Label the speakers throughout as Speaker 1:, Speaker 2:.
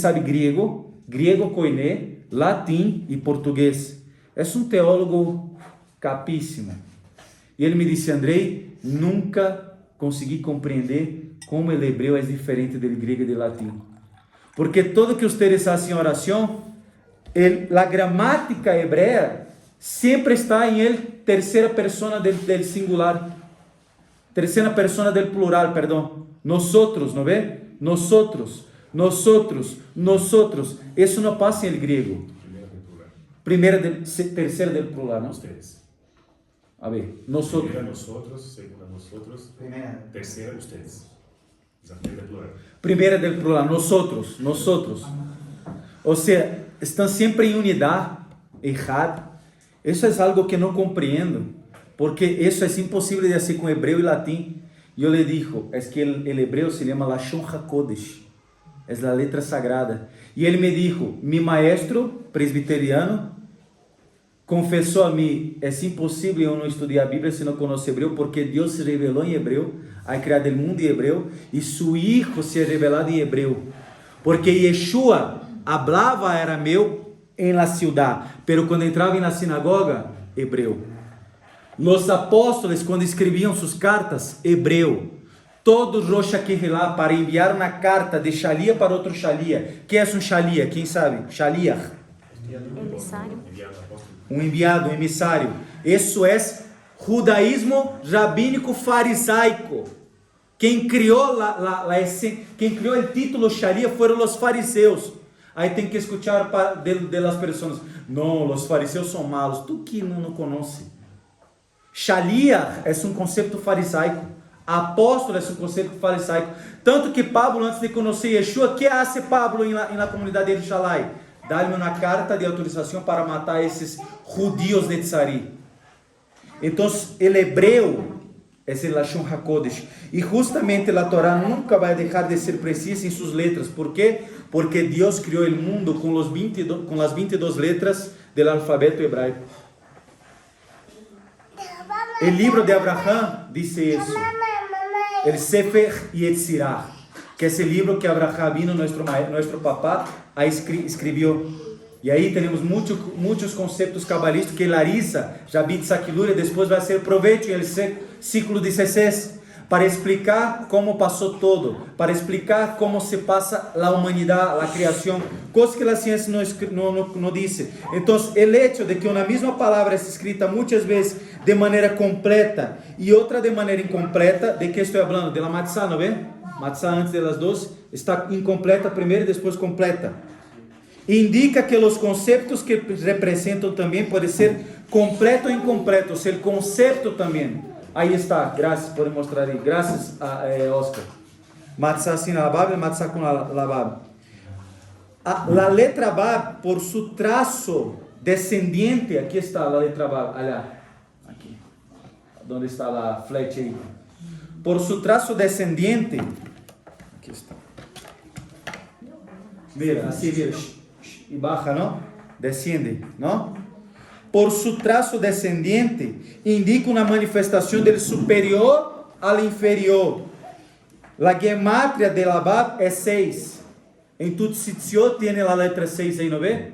Speaker 1: sabe griego koiné, latim e português. É um teólogo capíssimo. E ele me disse: Andrei, nunca consegui compreender como o hebreu é diferente do grego e do latim. Porque todo que vocês fazem em oração, a gramática hebrea sempre está em terceira persona del singular, terceira persona del plural, perdão. Nosotros, ¿no ve? Nosotros. Isso não passa em grego. Terceira del plural, não?
Speaker 2: Ustedes.
Speaker 1: A ver, nosotros.
Speaker 2: Primera nosotros, segunda nosotros, tercera ustedes. Desafio del plural.
Speaker 1: Primeira del plural, nosotros. Ou seja, estão sempre em unidade, errado. Isso é algo que não compreendo, porque isso é impossível de fazer com hebreu e latim. E eu lhe digo, é que o hebreu se chama Lashon HaKodesh, é a letra sagrada. E ele me disse, mi maestro presbiteriano confessou a mim, é impossível eu não estudar a Bíblia se não conheço hebreu, porque Deus se revelou em hebreu, ha criado o mundo em hebreu, e seu Hijo se ha revelado em hebreu, porque Yeshua hablava arameu em la ciudad, pero quando entrava na sinagoga, hebreu. Os apóstolos, quando escreviam suas cartas, hebreu. Todo Rosh Hashanah para enviar uma carta de Shalia para outro Shalia. Que é um Shalia? Quem sabe? Shaliach.
Speaker 3: Emissário.
Speaker 1: Um enviado, um emissário. Isso é judaísmo rabínico farisaico. Quem criou quem criou o título Shalia foram os fariseus. Aí tem que escutar de las pessoas. Não, os fariseus são malos. Tu que não conhece. Shaliach é um conceito farisaico. Apóstolo é um conceito farisaico. Tanto que Pablo, antes de conhecer Yeshua, que hace Pablo na comunidade de Shalai? Dá-lhe uma carta de autorização para matar esses judios de Tzari. Então, o hebreu é o Lashon HaKodesh. E justamente a Torá nunca vai deixar de ser precisa em suas letras. Por quê? Porque Deus criou o mundo com as 22 letras do alfabeto hebraico. O livro de Abraham disse isso. El Sefer Yetzirah, que é esse livro que Abraham vino, nosso papá, escreveu. E aí temos muitos conceitos cabalísticos que Larissa, Jabit Sakiluria, depois vai ser proveito no ciclo 16, para explicar como passou todo, para explicar como se passa a humanidade, a criação, coisas que a ciência não disse. Então, o hecho de que uma mesma palavra é escrita muitas vezes de maneira completa e outra de maneira incompleta, de que estou falando? De la matzah, não é? Matzah antes das duas está incompleta primeiro e depois completa. Indica que os conceitos que representam também podem ser completo ou incompleto, o conceito também. Aí está, graças, podem mostrar aí, graças a Oscar. Matzah sin la Bab e matzah com la Bab. A letra Bab, por seu traço descendente, aqui está a letra Bab, olha, aqui, onde está a flecha aí. Por seu traço descendente, aqui está. Mira, assim vira, e baixa, não? Descende, não? Por seu traço descendente, indica uma manifestação do superior ao inferior. A gematria de la Bab é 6. Em Tutsitzio tem a letra 6 aí, não vê?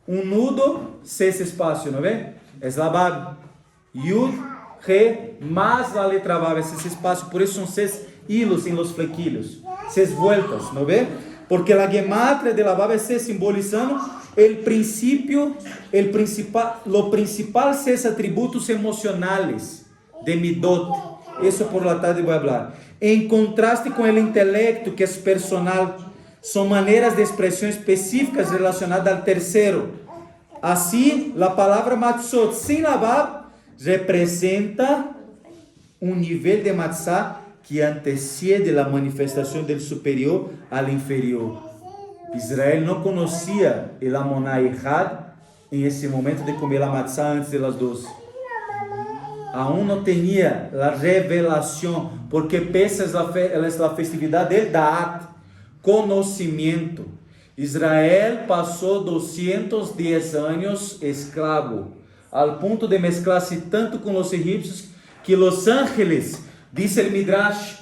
Speaker 1: Um nudo, 6 espaços, não vê? É la Bab. Yud, Re, mais a letra Bab, esse espaço. Por isso são 6 hilos em los flequilhos. 6 vueltas, não vê? Porque a gematria de la Bab é 6, simbolizando lo principal 6 atributos emocionales de Midot. Eso por la tarde voy a hablar. En contraste con el intelecto, que es personal, son maneras de expresión específicas relacionadas al tercero. Así, la palabra matzot sin la Bab representa un nivel de matzah que antecede la manifestación del superior al inferior. Israel não conhecia o Amoná errado em esse momento de comer a matzá antes das 12. Aún não tinha a revelação, porque pesa a festividade del Da'at, conhecimento. Israel passou 210 anos escravo, ao ponto de mesclar-se tanto com os egípcios que os ángeles, diz o Midrash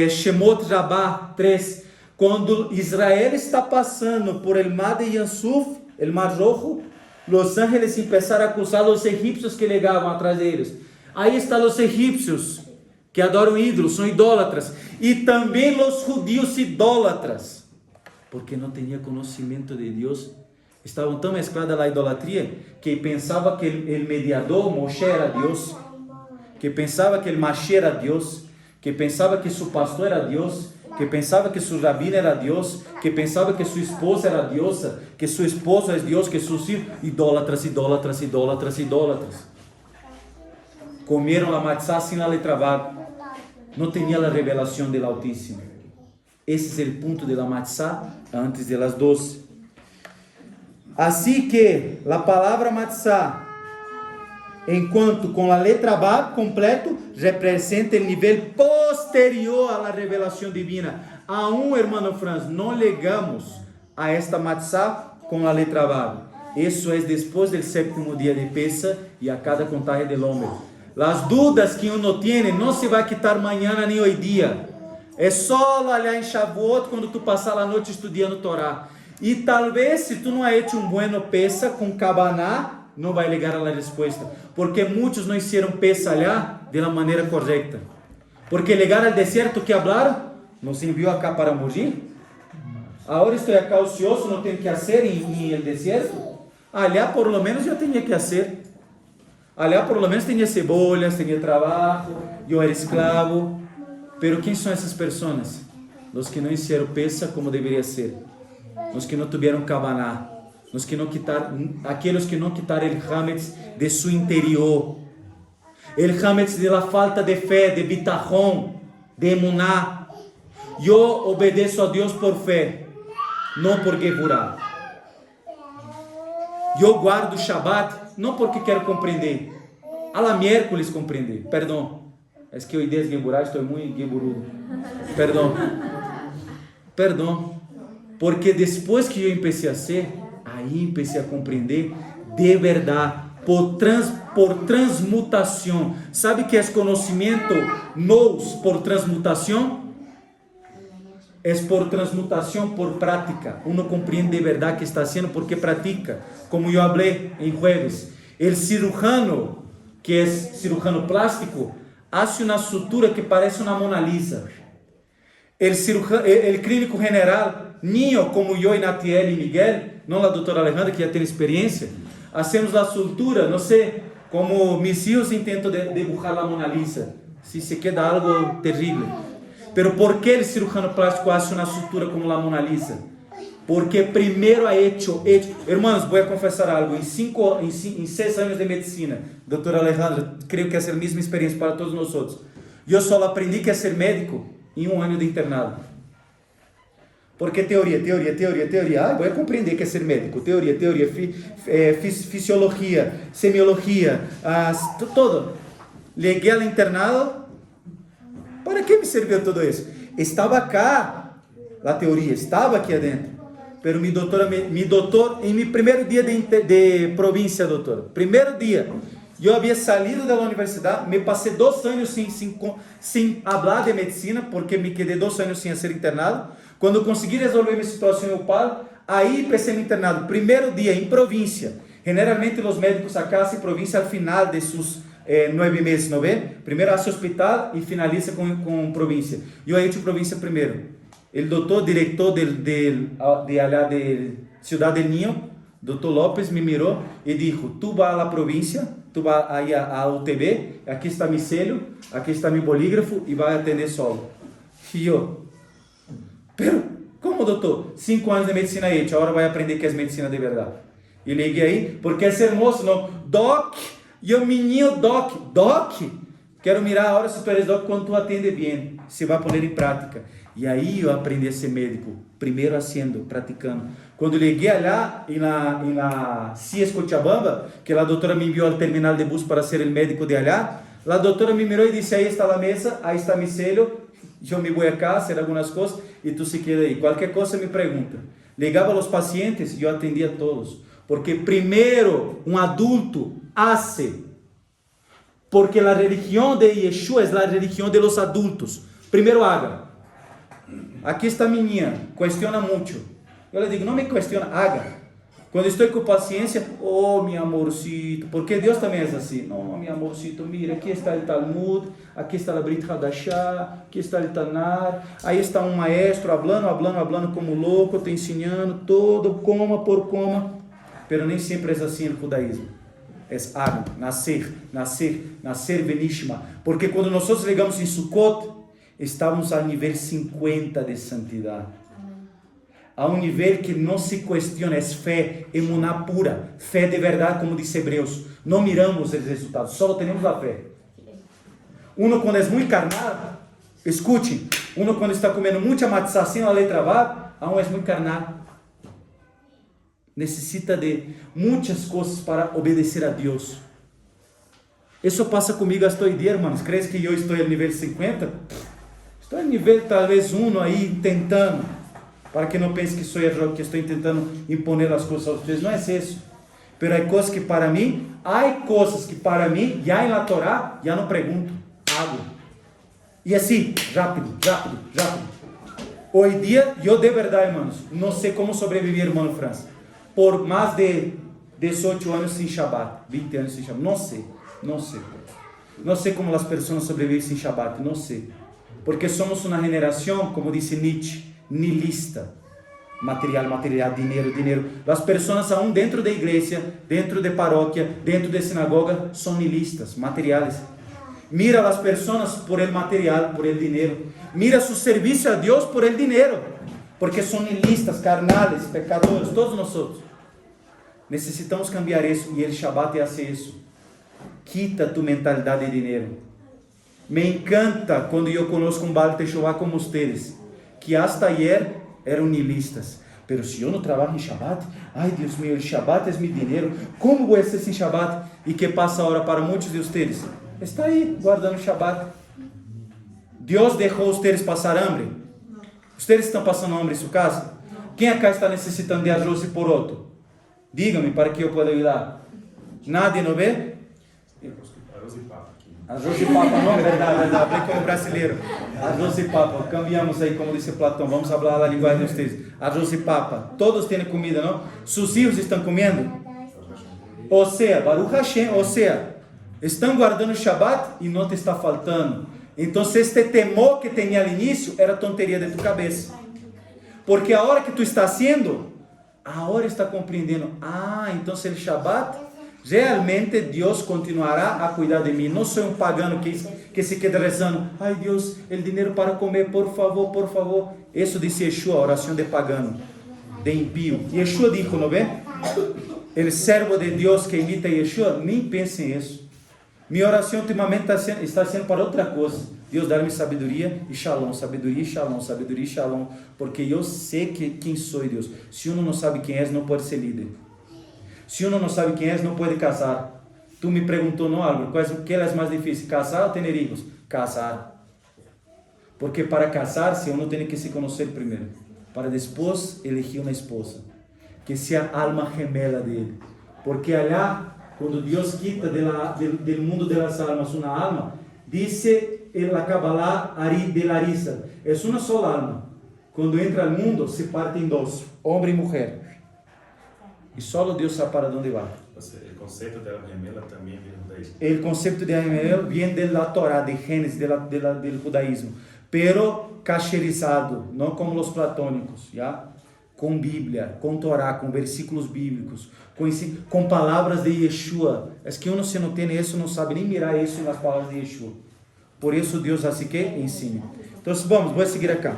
Speaker 1: Shemot Rabbah 3, Quando Israel está passando por el mar de Yansuf, el mar rojo, los ángeles empezaram a acusar os egípcios que legavam atrás deles. Aí estão os egípcios que adoram ídolos, são idólatras. E também os judíos idólatras, porque não tinham conhecimento de Deus. Estavam tão mescladas a idolatria que pensava que o mediador, Moshe, era Deus, que pensava que o Mashiach era Deus, que pensava que seu pastor era Deus, que pensava que seu rabino era Deus, que pensava que sua esposa era diosa, que seu esposo é Deus, que seus filhos, idólatras, idólatras, idólatras, idólatras. Comeram a matzá sem a letra vav, não tinha a revelação do Altíssimo. Esse é o ponto da matzá antes de las 12. Assim que a palavra matzá, enquanto com a letra vav completo, representa o nível posterior à revelação divina. Aún, hermano Franz, não legamos a esta matzá com a letra vav. Isso é depois do 7º dia de Pesach e a cada contagem del hombre. As dúvidas que uno tem não se vai quitar amanhã nem hoje dia. É só olhar em Shavuot quando tu passar a noite estudando Torá. E talvez se tu não ha hecho um bueno Pesach com Kabaná, não vai ligar a resposta. Porque muitos não hicieron Pesach allá de la maneira correta. Porque llegar al desierto que hablaram, nos enviou acá para morir. Agora estou acá ocioso, não tenho que fazer em el desierto. Allá por lo menos eu tinha que fazer. Allá por lo menos tinha cebollas, tinha trabalho, eu era esclavo. Pero quem são essas pessoas? Os que não hicieron Pesach como deveria ser. Os que não tiveram Kabaná. Os que não quitaram, aqueles que não quitaram o Hametz de seu interior. O Hametz de la falta de fé, de bitachon, de emuná. Eu obedeço a Deus por fé, não por gevurá. Eu guardo o Shabbat, não porque quero compreender. A la miércoles compreender. Perdão. É que hoje dia gevurá estou muito gevurudo. Perdão. Porque depois que eu comecei a ser, aí comecei a compreender de verdade, por transmutação. Sabe que é conhecimento nous por transmutação? É por transmutação, por prática. Uno compreende de verdade que está sendo porque pratica. Como eu falei em jueves, o cirujano, que é cirujano plástico, hace uma sutura que parece uma Mona Lisa. O clínico general, Ninho, como eu e Natiel e Miguel, não a doutora Alejandra, que já tem experiência, hacemos a sutura, não sei, como mis hijos intentam dibujar a Mona Lisa, se queda algo terrível. Pero ¿por que o cirujano plástico hace uma sutura como a Mona Lisa? Porque primeiro ha hecho. Hermanos, vou confessar algo. Em 6 anos de medicina, doutora Alejandra, creio que é a mesma experiência para todos nós outros. Eu só aprendi que é ser médico em 1 ano de internado. Porque teoria. Vou compreender que é ser médico. Teoria, fisiologia, semiologia, todo. Liguei ao internado. Para que me serviu tudo isso? Estava cá, a teoria, estava aqui adentro. Pero mi doutor, em meu primeiro dia de província, doutor, primeiro dia, eu havia saído da universidade, me passei 2 anos sem falar de medicina, porque me quedei 2 anos sem ser internado. Quando consegui resolver minha situação em Opal, aí comecei meu internado. Primeiro dia em província. Generalmente os médicos acá hacen província al final de seus 9 meses, ¿no ven? Primero hace hospital y finaliza con provincia. Yo he hecho provincia primero. El doctor director de allá de Ciudad del Niño, doctor López, me miró y dijo, tú vas a la provincia, tú vas ahí a UTB, aquí está mi sello, aquí está mi bolígrafo y vas a atender solo. Y yo, pero, ¿cómo doctor? 5 anos de medicina hecha, ahora vai aprender que é medicina de verdade. E liguei aí, porque é ser moço, não. Doc, e o menino Doc, quero mirar a hora se tu eres Doc quando tu atende bem, se vai pôr em prática. E aí eu aprendi a ser médico, primeiro haciendo, praticando. Quando liguei lá em la CIES Cochabamba, que a doutora me enviou ao terminal de bus para ser o médico de allá, a doutora me mirou e disse, aí está a mesa, aí está mi sello, eu me vou acá, hacer algumas coisas, e tu se queda aí. Qualquer coisa me pergunta. Ligava aos pacientes e eu atendia a todos. Porque primeiro um adulto hace. Porque a religião de Yeshua é a religião de los adultos. Primeiro haga. Aqui está minha, questiona muito. Eu lhe digo, não me questiona, haga. Quando estou com paciência, oh, meu amorcito, porque Deus também é assim. Não, meu amorcito, mira, aqui está o Talmud, aqui está a Brit Hadashah, aqui está o Tanar, aí está um maestro hablando como louco, te ensinando todo, coma por coma. Pero nem sempre é assim o judaísmo. É hago, nascer benishma. Porque quando nós chegamos em Sukkot, estávamos a nível 50 de santidade. A um nível que não se questiona, é fé, emuná pura, fé de verdade, como diz Hebreus. Não miramos os resultados, só temos a fé. Uno quando é muito carnal, escute, uno quando está comendo muita matzá sem a letra vav, aún é muito carnal. Necessita de muitas coisas para obedecer a Deus. Isso passa comigo hasta hoje dia, hermanos. ¿Crees que eu estou no nível 50? Estou no nível talvez 1 aí, tentando. Para que não pense que sou eu que estou tentando imponer as coisas a vocês. Não é isso. Pero há coisas que para mim, já na Torá, já não pergunto, hago. E assim, rápido. Hoje dia, eu de verdade, hermanos, não sei como sobreviver, irmão França. Por mais de 18 anos sem Shabbat, 20 anos sem Shabbat, não sei. Não sei como as pessoas sobrevivem sem Shabbat, não sei. Porque somos uma geração, como disse Nietzsche, nihilista. Material, dinheiro. As pessoas aún dentro da igreja, dentro de paróquia, dentro de sinagoga, são nihilistas, materiais. Mira as pessoas por el material, por el dinheiro. Mira su serviço a Deus por el dinheiro. Porque são nihilistas, carnales, pecadores, todos nós. Necessitamos cambiar isso, e o Shabbat é assim isso. Quita tu mentalidade de dinheiro. Me encanta quando eu conosco um Baal Teshuvah como vocês, que hasta ayer eram nihilistas. Pero se eu não trabalho em Shabbat, ai Deus meu, o Shabbat é meu dinheiro, como vou ser sem Shabbat? E que passa agora para muitos de vocês? Está aí, guardando o Shabbat. Deus deixou vocês passar hambre? Vocês estão passando hambre em sua casa? Quem acá está necessitando de arroz e poroto? Diga-me para que eu possa ajudar. Nadie não vê?
Speaker 2: Arroz e papa aqui.
Speaker 1: Arroz e papa, não, verdade, falei como brasileiro. Arroz e papa, cambiamos aí, como disse Platão, vamos falar a linguagem de vocês. Arroz e papa, todos têm comida, não? Seus filhos estão comendo? Ou seja, Baruch Hashem, estão guardando o Shabbat e não te está faltando. Então, este temor que tinha no início era tonteria de tu cabeça. Porque a hora que tu está haciendo, a hora está compreendendo. Então o Shabbat, realmente Deus continuará a cuidar de mim. Não sou um pagano que se queda rezando. Ai Deus, o dinheiro para comer, por favor. Isso disse Yeshua, a oração de pagano, de impío. Yeshua dijo, não vê? O servo de Deus que imita Yeshua, nem pense nisso. Minha oração ultimamente está sendo para outra coisa. Deus dá-me sabedoria e shalom, sabedoria e shalom. Porque eu sei quem sou, Deus. Se uno não sabe quem é, não pode ser líder. Se uno não sabe quem é, não pode casar. Tu me perguntou, não, Álvaro, o que é mais difícil, casar ou ter hijos? Casar. Porque para casar-se, uno tem que se conhecer primeiro. Para depois elegir uma esposa. Que seja a alma gemela dele. Porque allá, quando Deus quita do mundo das almas uma alma, dice la Kabbalah de Larissa, é uma só alma. Quando entra ao mundo, se parte em dois, homem e mulher. E só Deus sabe para onde vai.
Speaker 2: O conceito de alma gemela também vem do judaísmo. O
Speaker 1: conceito de alma gemela vem da Torá, de Gênesis, do judaísmo. Pero cacherizado, não como os platônicos, já? Com Bíblia, com Torá, com versículos bíblicos, com palavras de Yeshua. É que uno se não tem isso, não sabe nem mirar isso nas palavras de Yeshua. Por isso Deus assim que ensina. Então vou seguir acá.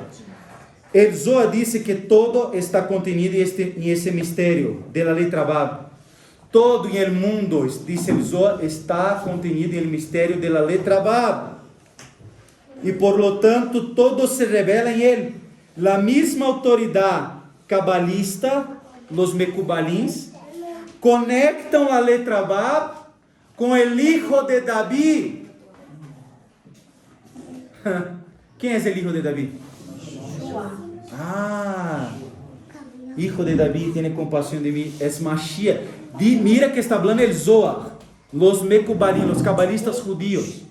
Speaker 1: El Zohar disse que todo está contenido em esse mistério da letra Vav. Todo em el mundo, diz el Zohar, está contenido em el mistério da letra Vav. E por lo tanto, todo se revela em ele. La mesma autoridade cabalista, los mecubalins, conectam a letra Vav com o hijo de Davi. Quem é o hijo de Davi? Hijo de Davi, tem compaixão de mim, é Mashiach. Mira que está falando el Zohar, los mecubalins, los cabalistas judíos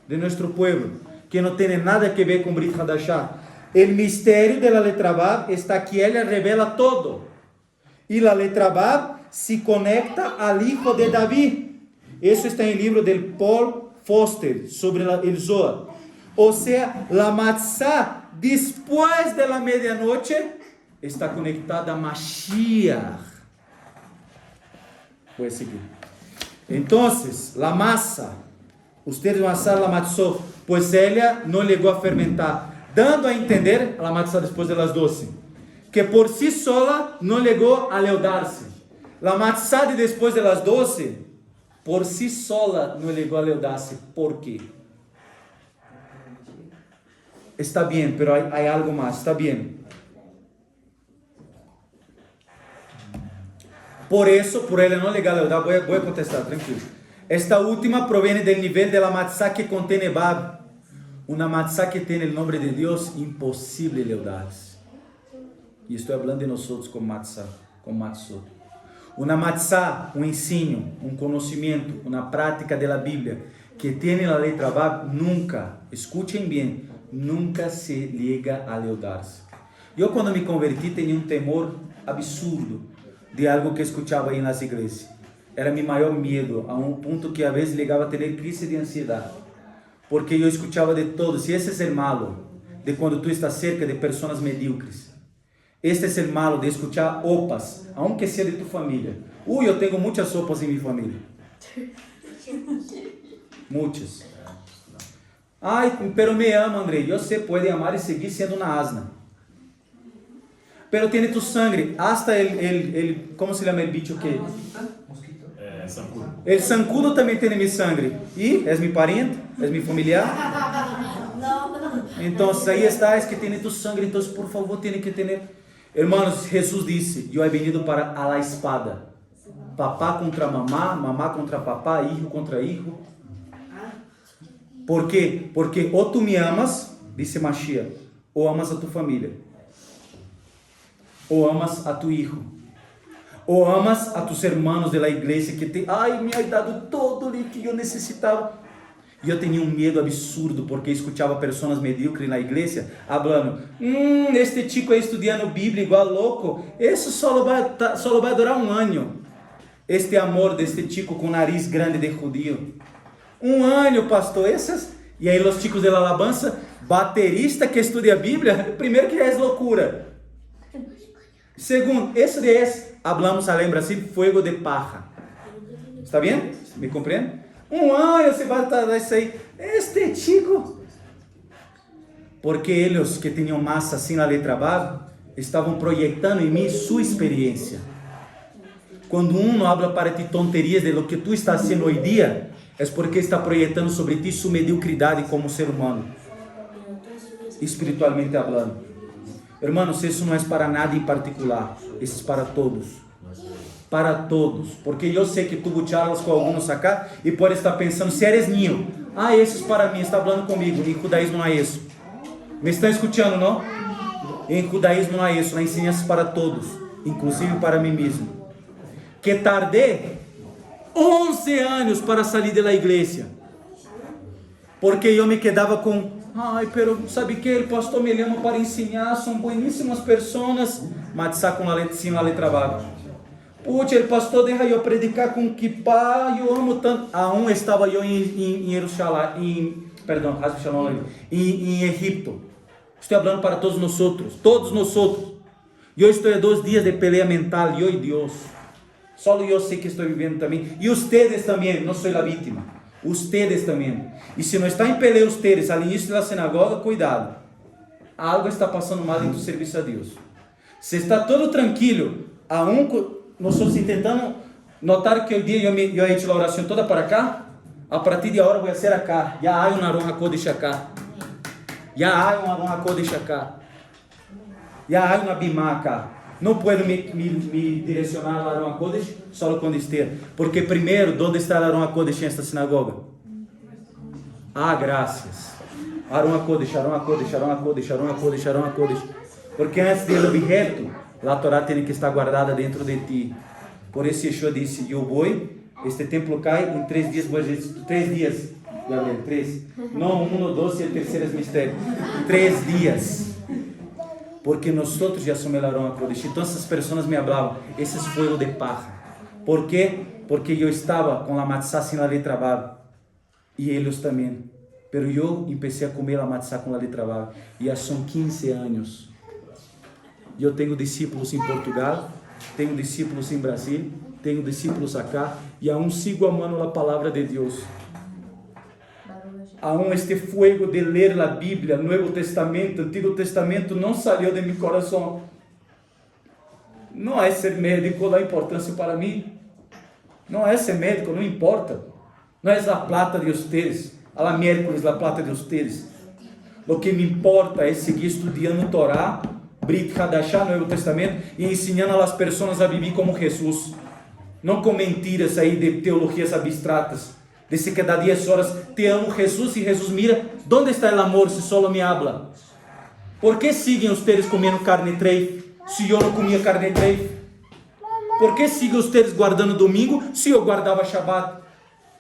Speaker 1: de nosso povo, que não tem nada que ver com Brit Hadashah. El misterio de la letra Vav está que ella revela todo. Y la letra Vav se conecta al hijo de David. Eso está en el libro del Paul Foster sobre el Zohar. O sea, la matzá después de la medianoche está conectada a Mashiach. Puede seguir. Entonces, la masa, ustedes van a hacer la matzá, pues ella no llegó a fermentar, dando a entender la matzá después de las 12, que por sí sola no llegó a leudarse. La matzá de después de las 12, por sí sola no llegó a leudarse. ¿Por qué? Está bien, pero hay algo más, está bien. Por eso, por ella no llegar a leudar, voy a contestar, tranquilo. Esta última proviene del nivel de la matzá que contiene Vav. Una matzá que tiene el nombre de Dios, imposible leudarse. Y estoy hablando de nosotros con matzá, con matzot. Una matzá, un ensino, un conocimiento, una práctica de la Biblia que tiene la letra Vav, nunca, escuchen bien, nunca se llega a leudarse. Yo cuando me convertí tenía un temor absurdo de algo que escuchaba ahí en las iglesias. Era mi mayor miedo, a un punto que a veces llegaba a tener crisis de ansiedad. Porque yo escuchaba de todo. Si ese es el malo de cuando tú estás cerca de personas medíocres. Este es el malo de escuchar opas, aunque sea de tu familia. Yo tengo muchas opas en mi familia. Muchas. Ay, pero me ama, André. Yo sé, puede amar y seguir siendo una asna. Pero tiene tu sangre, hasta ¿cómo se llama el bicho que?
Speaker 2: Zancudo.
Speaker 1: El zancudo también tiene mi sangre. Y es mi pariente, es mi familiar. Entonces ahí está, es que tiene tu sangre, entonces por favor tiene que tener. Hermanos, Jesús dice, yo he venido para a la espada. Papá contra mamá, mamá contra papá, hijo contra hijo. ¿Por qué? Porque o tú me amas, dice Mashiach, o amas a tu familia. O amas a tu hijo, o amas a tus hermanos de la iglesia que me ha dado todo lo que yo necesitaba. Yo tenía un miedo absurdo porque escuchaba personas medíocres en la iglesia hablando, este chico estudiando Biblia igual loco, eso solo va a durar un año. Este amor de este chico con nariz grande de judío, un año, pastor, esas. Y ahí los chicos de la alabanza, baterista que estudia Biblia, primero que es locura. Segundo, eso es, hablamos allá en Brasil, fuego de paja. ¿Está bien? ¿Me comprende? Un año se va a tardar isso aí. Este chico. Porque ellos que tenían masa sin la letra Vav, estaban proyectando en mí su experiencia. Cuando uno habla para ti tonterías de lo que tú estás haciendo hoy día, es porque está proyectando sobre ti su mediocridad como ser humano, espiritualmente hablando. Hermanos, eso no es para nadie en particular, eso es para todos. Para todos. Porque yo sé que tú charlas con algunos acá y puedes estar pensando, si eres niño, eso es para mí, está hablando conmigo. En judaísmo no hay eso. ¿Me están escuchando, no? En judaísmo no hay eso, la enseñanza es para todos, inclusive para mí mismo. Que tardé 11 años para salir de la iglesia. Porque yo me quedaba con... pero sabe que el pastor me llama para enseñar, son buenísimas personas, matzá sin la letra Vav. Pucha, el pastor deja yo predicar con kippah, yo amo tanto. Aún estaba yo en Jerusalén, en Egipto. Estoy hablando para todos nosotros. Yo estoy a 2 días de pelea mental, yo y Dios. Solo yo sé que estoy viviendo también. Y ustedes también, no soy la víctima. Ustedes también. Y si no están en pelea ustedes al inicio de la sinagoga, cuidado. Algo está pasando mal en tu servicio a Dios. Si está todo tranquilo, aún nosotros intentando notar que hoy día yo he hecho la oración toda para acá, a partir de ahora voy a hacer acá. Ya hay una Aron HaKodesh acá. Ya hay una Aron HaKodesh acá. Ya hay una Bimá acá. No puedo me direccionar a Aron HaKodesh solo cuando esté. Porque primero, ¿dónde está el Aron HaKodesh en esta sinagoga? Gracias. Aron HaKodesh, Aron HaKodesh, Aron HaKodesh, Aron HaKodesh, Aron HaKodesh. Porque antes del objeto, la Torá tiene que estar guardada dentro de ti. Por eso Yeshua disse, yo voy, este templo cae, en 3 días voy a decir, 3 días, Gabriel, 3. No, 1, 2 y el tercero es misterio. 3 días. porque nosotros ya somos el aroma Kodesh. Entonces as pessoas me hablavam, esse é fogo de paja. ¿Por quê? Porque eu estava com a matzá sem a letra Vav, e eles também. Pero eu comecei a comer a matzá com a letra Vav, e já são 15 anos. Eu tenho discípulos em Portugal, tenho discípulos em Brasil, tenho discípulos acá, e aún sigo amando a palavra de Deus. Aún este fuego de ler a Bíblia, Novo Testamento, Antigo Testamento, não saiu de meu coração. Não é ser médico da importância para mim. Não é ser médico, não importa. Não é a plata de ustedes. A la miércoles, a plata de ustedes. O que me importa é seguir estudando Torá, Brit Hadashah, Novo Testamento, e ensinando as pessoas a viver como Jesus. Não com mentiras aí de teologias abstratas. De se quedar 10 horas, te amo Jesus, e Jesus mira, onde está o amor se solo me habla? Por que siguen ustedes comendo carne treif, se eu não comia carne treif? Por que siguen ustedes guardando domingo, se eu guardava Shabbat?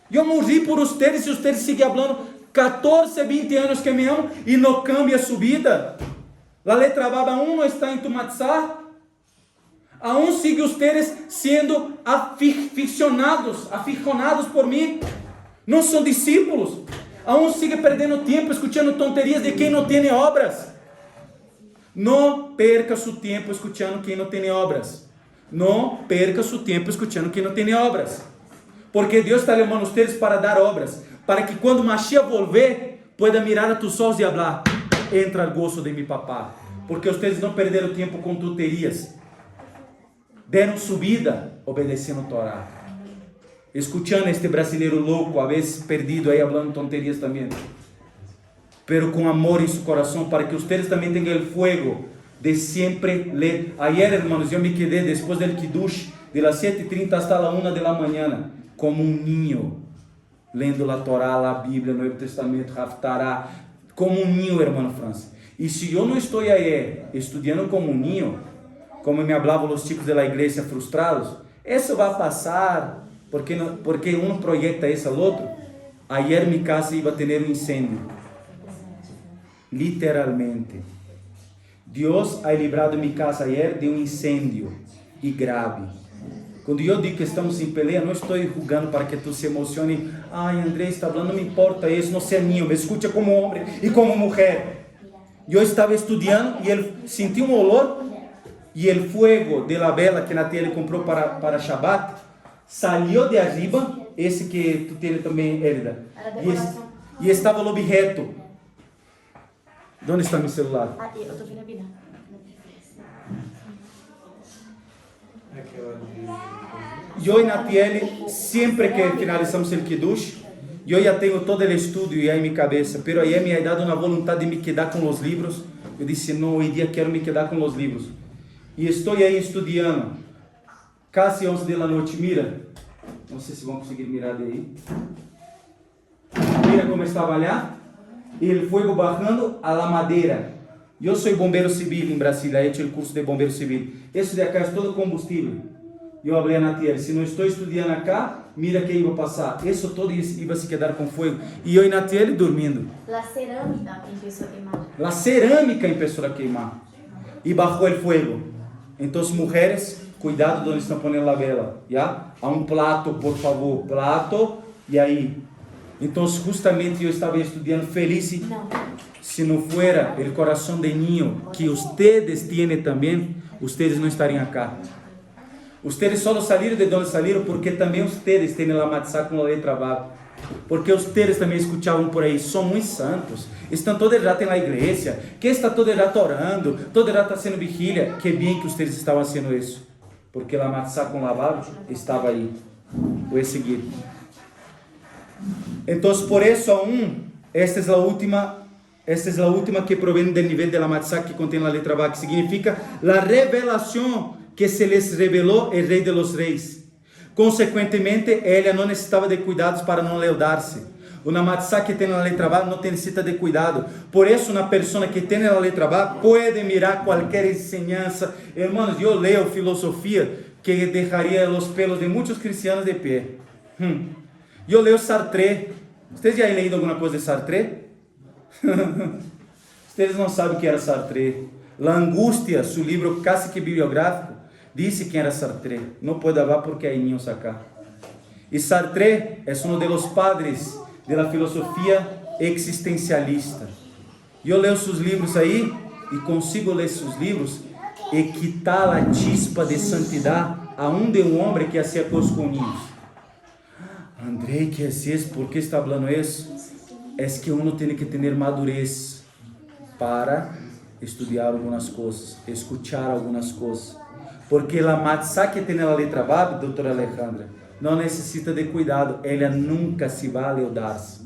Speaker 1: Eu morri por ustedes, e ustedes seguem falando 14, 20 anos que me amam, e não cambia sua vida. A letra Vav aún não está em tu matzá. Aún sigue ustedes sendo aficionados por mim. Não são discípulos. Aún sigue perdendo tempo escutando tonterias de quem não tem obras. Não perca seu tempo escutando quem não tem obras. Não perca seu tempo escutando quem não tem obras. Porque Deus está chamando vocês para dar obras. Para que quando Mashiach volver, pueda mirar a tus olhos e falar: entra al gozo de mi papá. Porque vocês não perderam tempo com tonterias. Deram sua vida obedecendo a Torá. Escutando este brasileiro louco, a vezes perdido aí, falando tonterias também. Pero com amor em seu coração, para que vocês também tenham o fuego de sempre ler. Ayer, hermanos, eu me quedei depois do Kiddush, de las 7:30 hasta la 1 de la mañana, como um ninho, lendo a Torá, a Bíblia, o Novo Testamento, Haftará, como um ninho, hermano Francis. E se eu não estou aí estudando como um ninho, como me hablavam os chicos da igreja frustrados, isso vai passar, porque um proyecta isso ao outro. Ayer minha casa ia ter um incêndio, literalmente. Deus ha livrado minha casa ayer de um incêndio, e grave. Quando eu digo que estamos em peleia, não estou julgando para que tu se emocione. Ai, André está falando, não me importa isso, não seja ninho, me escute como homem e como mulher. Eu estava estudando e ele sentiu um olor, e o fuego de la vela que Natia ele comprou para Shabbat saiu de arriba, esse que tu tens também, Elida, e estava no objeto. Onde está meu celular?
Speaker 3: Eu estou vendo a Bina.
Speaker 1: Eu e Natiele, sempre que finalizamos o Kiddush, eu já tenho todo o estudo aí em minha cabeça, pero aí me ha dado uma vontade de me quedar com os livros. Eu disse, não, hoje dia quero me quedar com os livros. E estou aí estudando, quase 11 da noite, mira, não sei se vão conseguir mirar daí. Mira como estava lá, e o fogo bajando a la madeira. Eu sou bombeiro civil em Brasília, he hecho o curso de bombeiro civil. Esse de acá é todo combustível. Eu falei a Natiele, se não estou estudando acá, mira que ia passar. Isso todo ia se quedar com fogo. E eu e Natiele dormindo.
Speaker 3: La cerâmica começou a queimar.
Speaker 1: La cerâmica começou a queimar. E bajou o fogo. Então, mulheres, cuidado onde estão ponendo a vela. ¿Ya? A um plato, por favor. Plato. E aí. Então, justamente eu estava estudando feliz.
Speaker 3: Não.
Speaker 1: Se não fuera o coração de niño que ustedes têm também, ustedes não estariam acá. Ustedes só saíram de onde saíram porque também ustedes têm a matzá com a letra Vav. Porque ustedes também escutavam por aí, são muito santos, estão todo el rato na igreja, que está todo el rato orando, todo el rato fazendo vigília. Que bem que ustedes estavam fazendo isso, porque a matzá com a Vav estava aí. Vou seguir. Então, por isso aún, esta é a última que provém do nível de la matzá que contém a letra Vav, que significa a revelação que se les revelou o Rei de los Reis. Consequentemente, ela não necessitava de cuidados para não leudar-se. Uma matzá que tem a letra Vav não necessita de cuidado. Por isso, uma pessoa que tem a letra Vav pode mirar qualquer enseñança. Hermanos, eu leio filosofia que deixaria os pelos de muitos cristianos de pé. Eu leio Sartre. Vocês já leíram alguma coisa de Sartre? Vocês não sabem o que era Sartre. La Angustia, su libro casi que bibliográfico, dice quién era Sartre. No puedo hablar porque hay niños acá. Y Sartre es uno de los padres de la filosofía existencialista. Yo leo sus libros ahí y consigo ler sus libros y quitar la chispa de santidad aún de un hombre que hacía cosas con niños. André, ¿qué es eso? ¿Por qué está hablando eso? Es que uno tiene que tener madurez para estudiar algunas cosas, escuchar algunas cosas. Porque la matzá que tiene la letra Bab, doutora Alejandra, não necessita de cuidado. Ela nunca se vai aleudar-se.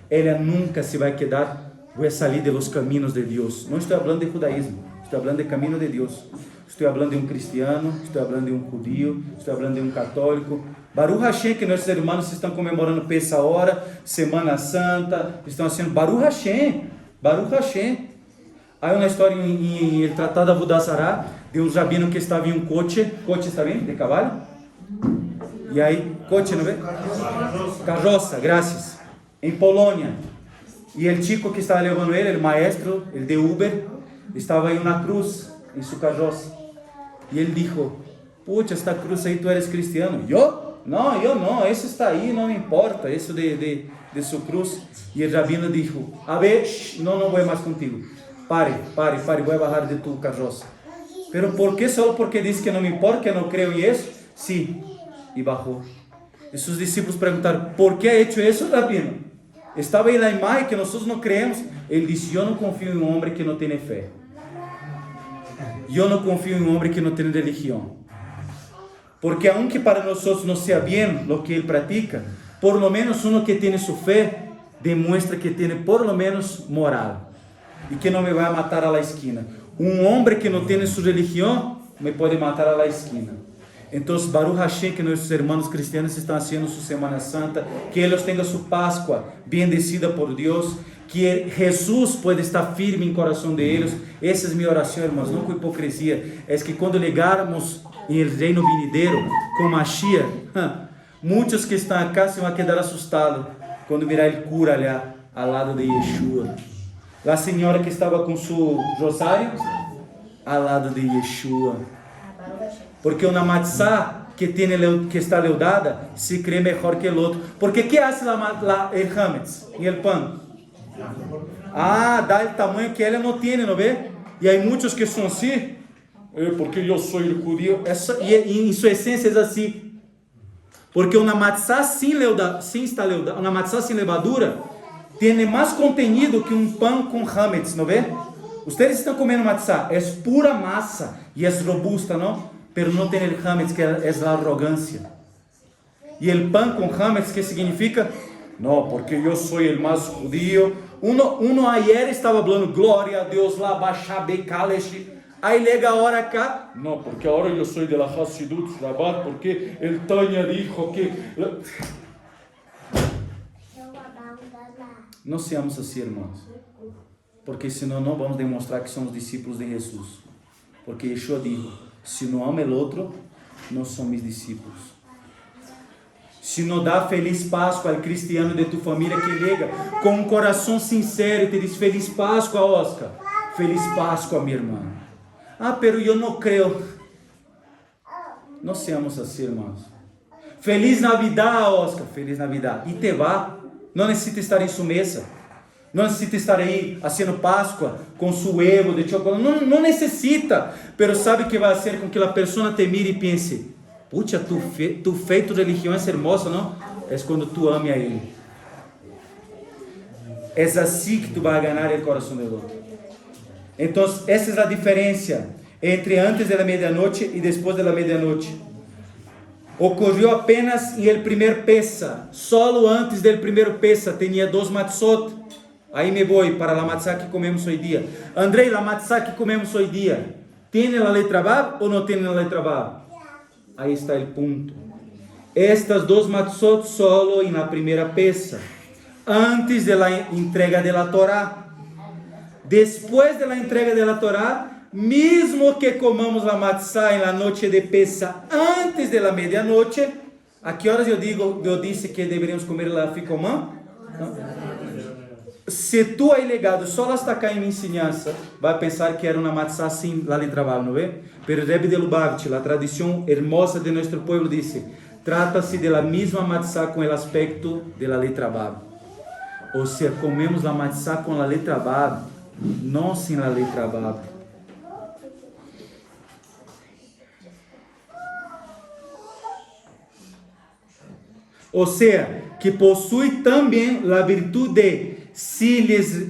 Speaker 1: Ela nunca se vai quedar, voy a salir de los caminos de Deus. Não estou falando de judaísmo, estou falando de camino de Deus. Estou falando de um cristiano, estou falando de um judío, estou falando de um católico. Baruch Hashem, que nossos irmãos estão comemorando Pessa Hora, Semana Santa, estão sendo Baruch Hashem, Baruch Hashem. Há uma história em El Tratado de Avodah Zará, de um rabino que estava em um coche está bem? De cavalo? E aí, coche, não vê? Carroça, graças. Em Polônia. E o chico que estava levando ele, o maestro, ele de Uber, estava em uma cruz, em sua carroça. E ele disse, pucha, esta cruz aí, tu eres cristiano. Eu? Não, eu não, esse está aí, não me importa, isso de sua cruz. E o rabino disse, a ver, não vou mais contigo. Pare, vou bajar de tu carroça. Pero ¿por qué? Solo porque dice que no me importa, que no creo en eso. Sí, y bajó. Y sus discípulos preguntaron, ¿por qué ha hecho eso, rabino? Estaba ahí la imagen que nosotros no creemos. Él dice, yo no confío en un hombre que no tiene fe. Yo no confío en un hombre que no tiene religión. Porque aunque para nosotros no sea bien lo que él practica, por lo menos uno que tiene su fe demuestra que tiene por lo menos moral. Y que no me va a matar a la esquina. Un hombre que no tiene su religión me puede matar a la esquina. Entonces, Baruch Hashem, que nuestros hermanos cristianos están haciendo su Semana Santa, que ellos tengan su Pascua bendecida por Dios, que Jesús pueda estar firme en el corazón de ellos. Esa es mi oración, hermanos, no con hipocresía. Es que cuando llegáramos en el reino venidero con Mashiach, muchos que están acá se van a quedar asustados cuando mirar el cura allá al lado de Yeshua. La señora que estaba con su rosario al lado de Yeshua. Porque una matzá que está leudada se cree mejor que el otro. Porque ¿qué hace el hametz y el pan? Da el tamaño que ella no tiene, ¿no ve? Y hay muchos que son así. Porque yo soy el judío. Y en su esencia es así. Porque una matzá sin levadura tiene más contenido que un pan con hametz, ¿no ve? Ustedes están comiendo matzá, es pura masa y es robusta, ¿no? Pero no tiene el hametz, que es la arrogancia. Y el pan con hametz, ¿qué significa? No, porque yo soy el más judío. Uno ayer estaba hablando, gloria a Dios, la Bashabe Kalesh. Ahí llega ahora acá, no, porque ahora yo soy de la Hasidut Rabat, porque el Tanya dijo que... No seamos así, hermanos, porque senão não vamos demonstrar que somos discípulos de Jesus. Porque Yeshua dijo, se não ama el outro, não são mis discípulos. Se não dá feliz Páscoa ao cristiano de tu família que liga com um coração sincero e te diz feliz Páscoa, Oscar. Feliz Páscoa, minha irmã. Pero eu não creio. Não seamos assim, irmãos. Feliz Navidad, Oscar. Feliz Navidad. E te vá. Não necessita estar em sua mesa. Não necessita estar aí fazendo Páscoa com seu huevo de chocolate. Não necessita. Pero sabe que vai ser com que a pessoa te mire e pense: pucha, tu feito religião é hermosa, não? É quando tu ame a Ele. É assim que tu vai ganhar o coração do outro. Então, essa é a diferença entre antes da meia-noite e depois da meia-noite. Ocorreu apenas em el primer Pessa. Solo antes del primer Pessa tinha 2 matzot. Aí me vou para a matzá que comemos hoje dia. Andrei, a matzá que comemos hoje dia, tem a letra Vav ou não tem a letra Vav? Aí está o ponto. Estas 2 matzot solo na primeira Pessa. Antes da entrega da Torá. Depois da entrega da Torá, mesmo que comamos a matzá na noite de Pessa antes da meia-noite, a que horas eu disse que deveríamos comer a ficomã? se tu aí legado só está cá em minha ensinança, vai pensar que era uma matzá sem a letra Vav, não é? Pero Rebbe de Lubavitch, a tradição hermosa de nosso povo, disse: trata-se de la mesma matzá com o aspecto de la letra Vav. Ou seja, comemos a matzá com a letra Vav, não sem a letra Vav. Ou seja, que possui também a virtude de se lhes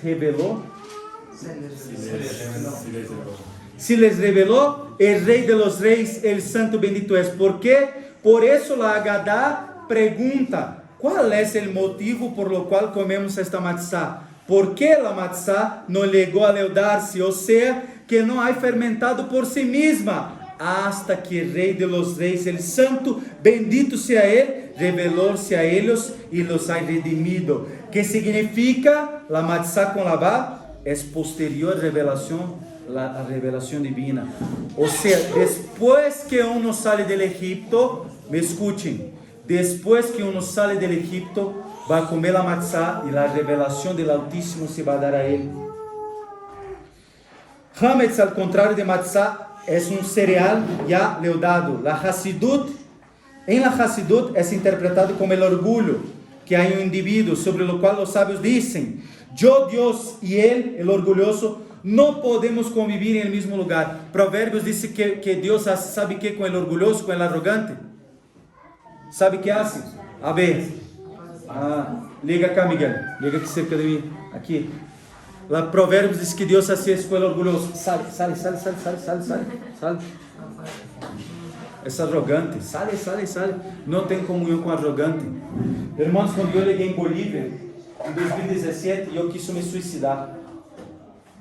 Speaker 1: revelou. Se les reveló el Rey de los Reyes, el Santo bendito es. ¿Por qué? Por eso la Agadá pregunta: ¿cuál es el motivo por lo cual comemos esta matzá? ¿Por qué la matzá no llegó a leudar-se? O sea, que no hay fermentado por sí misma, hasta que el Rey de los Reyes, el Santo bendito sea Él, reveló-se a ellos y los ha redimido. ¿Qué significa? La matzá con la Vav es posterior revelación, la revelación divina. O sea, después que uno sale del Egipto, me escuchen, después que uno sale del Egipto, va a comer la matzá y la revelación del Altísimo se va a dar a él. Hametz, al contrario de matzá, es un cereal ya leudado. La Hasidut, en la Hasidut es interpretado como el orgullo que hay en un individuo, sobre lo cual los sabios dicen: yo, Dios y él, el orgulloso, no podemos convivir en el mismo lugar. Proverbios dice que Dios sabe qué con el orgulloso, con el arrogante. ¿Sabe qué hace? A ver, liga acá, Miguel, liga aqui cerca de mim, aqui. Lá Provérbios diz que Deus hace isso com o orgulhoso. Sale. É arrogante, sale. Não tem comunhão com arrogante. Irmãos, quando eu cheguei em Bolívia, em 2017, eu quis me suicidar.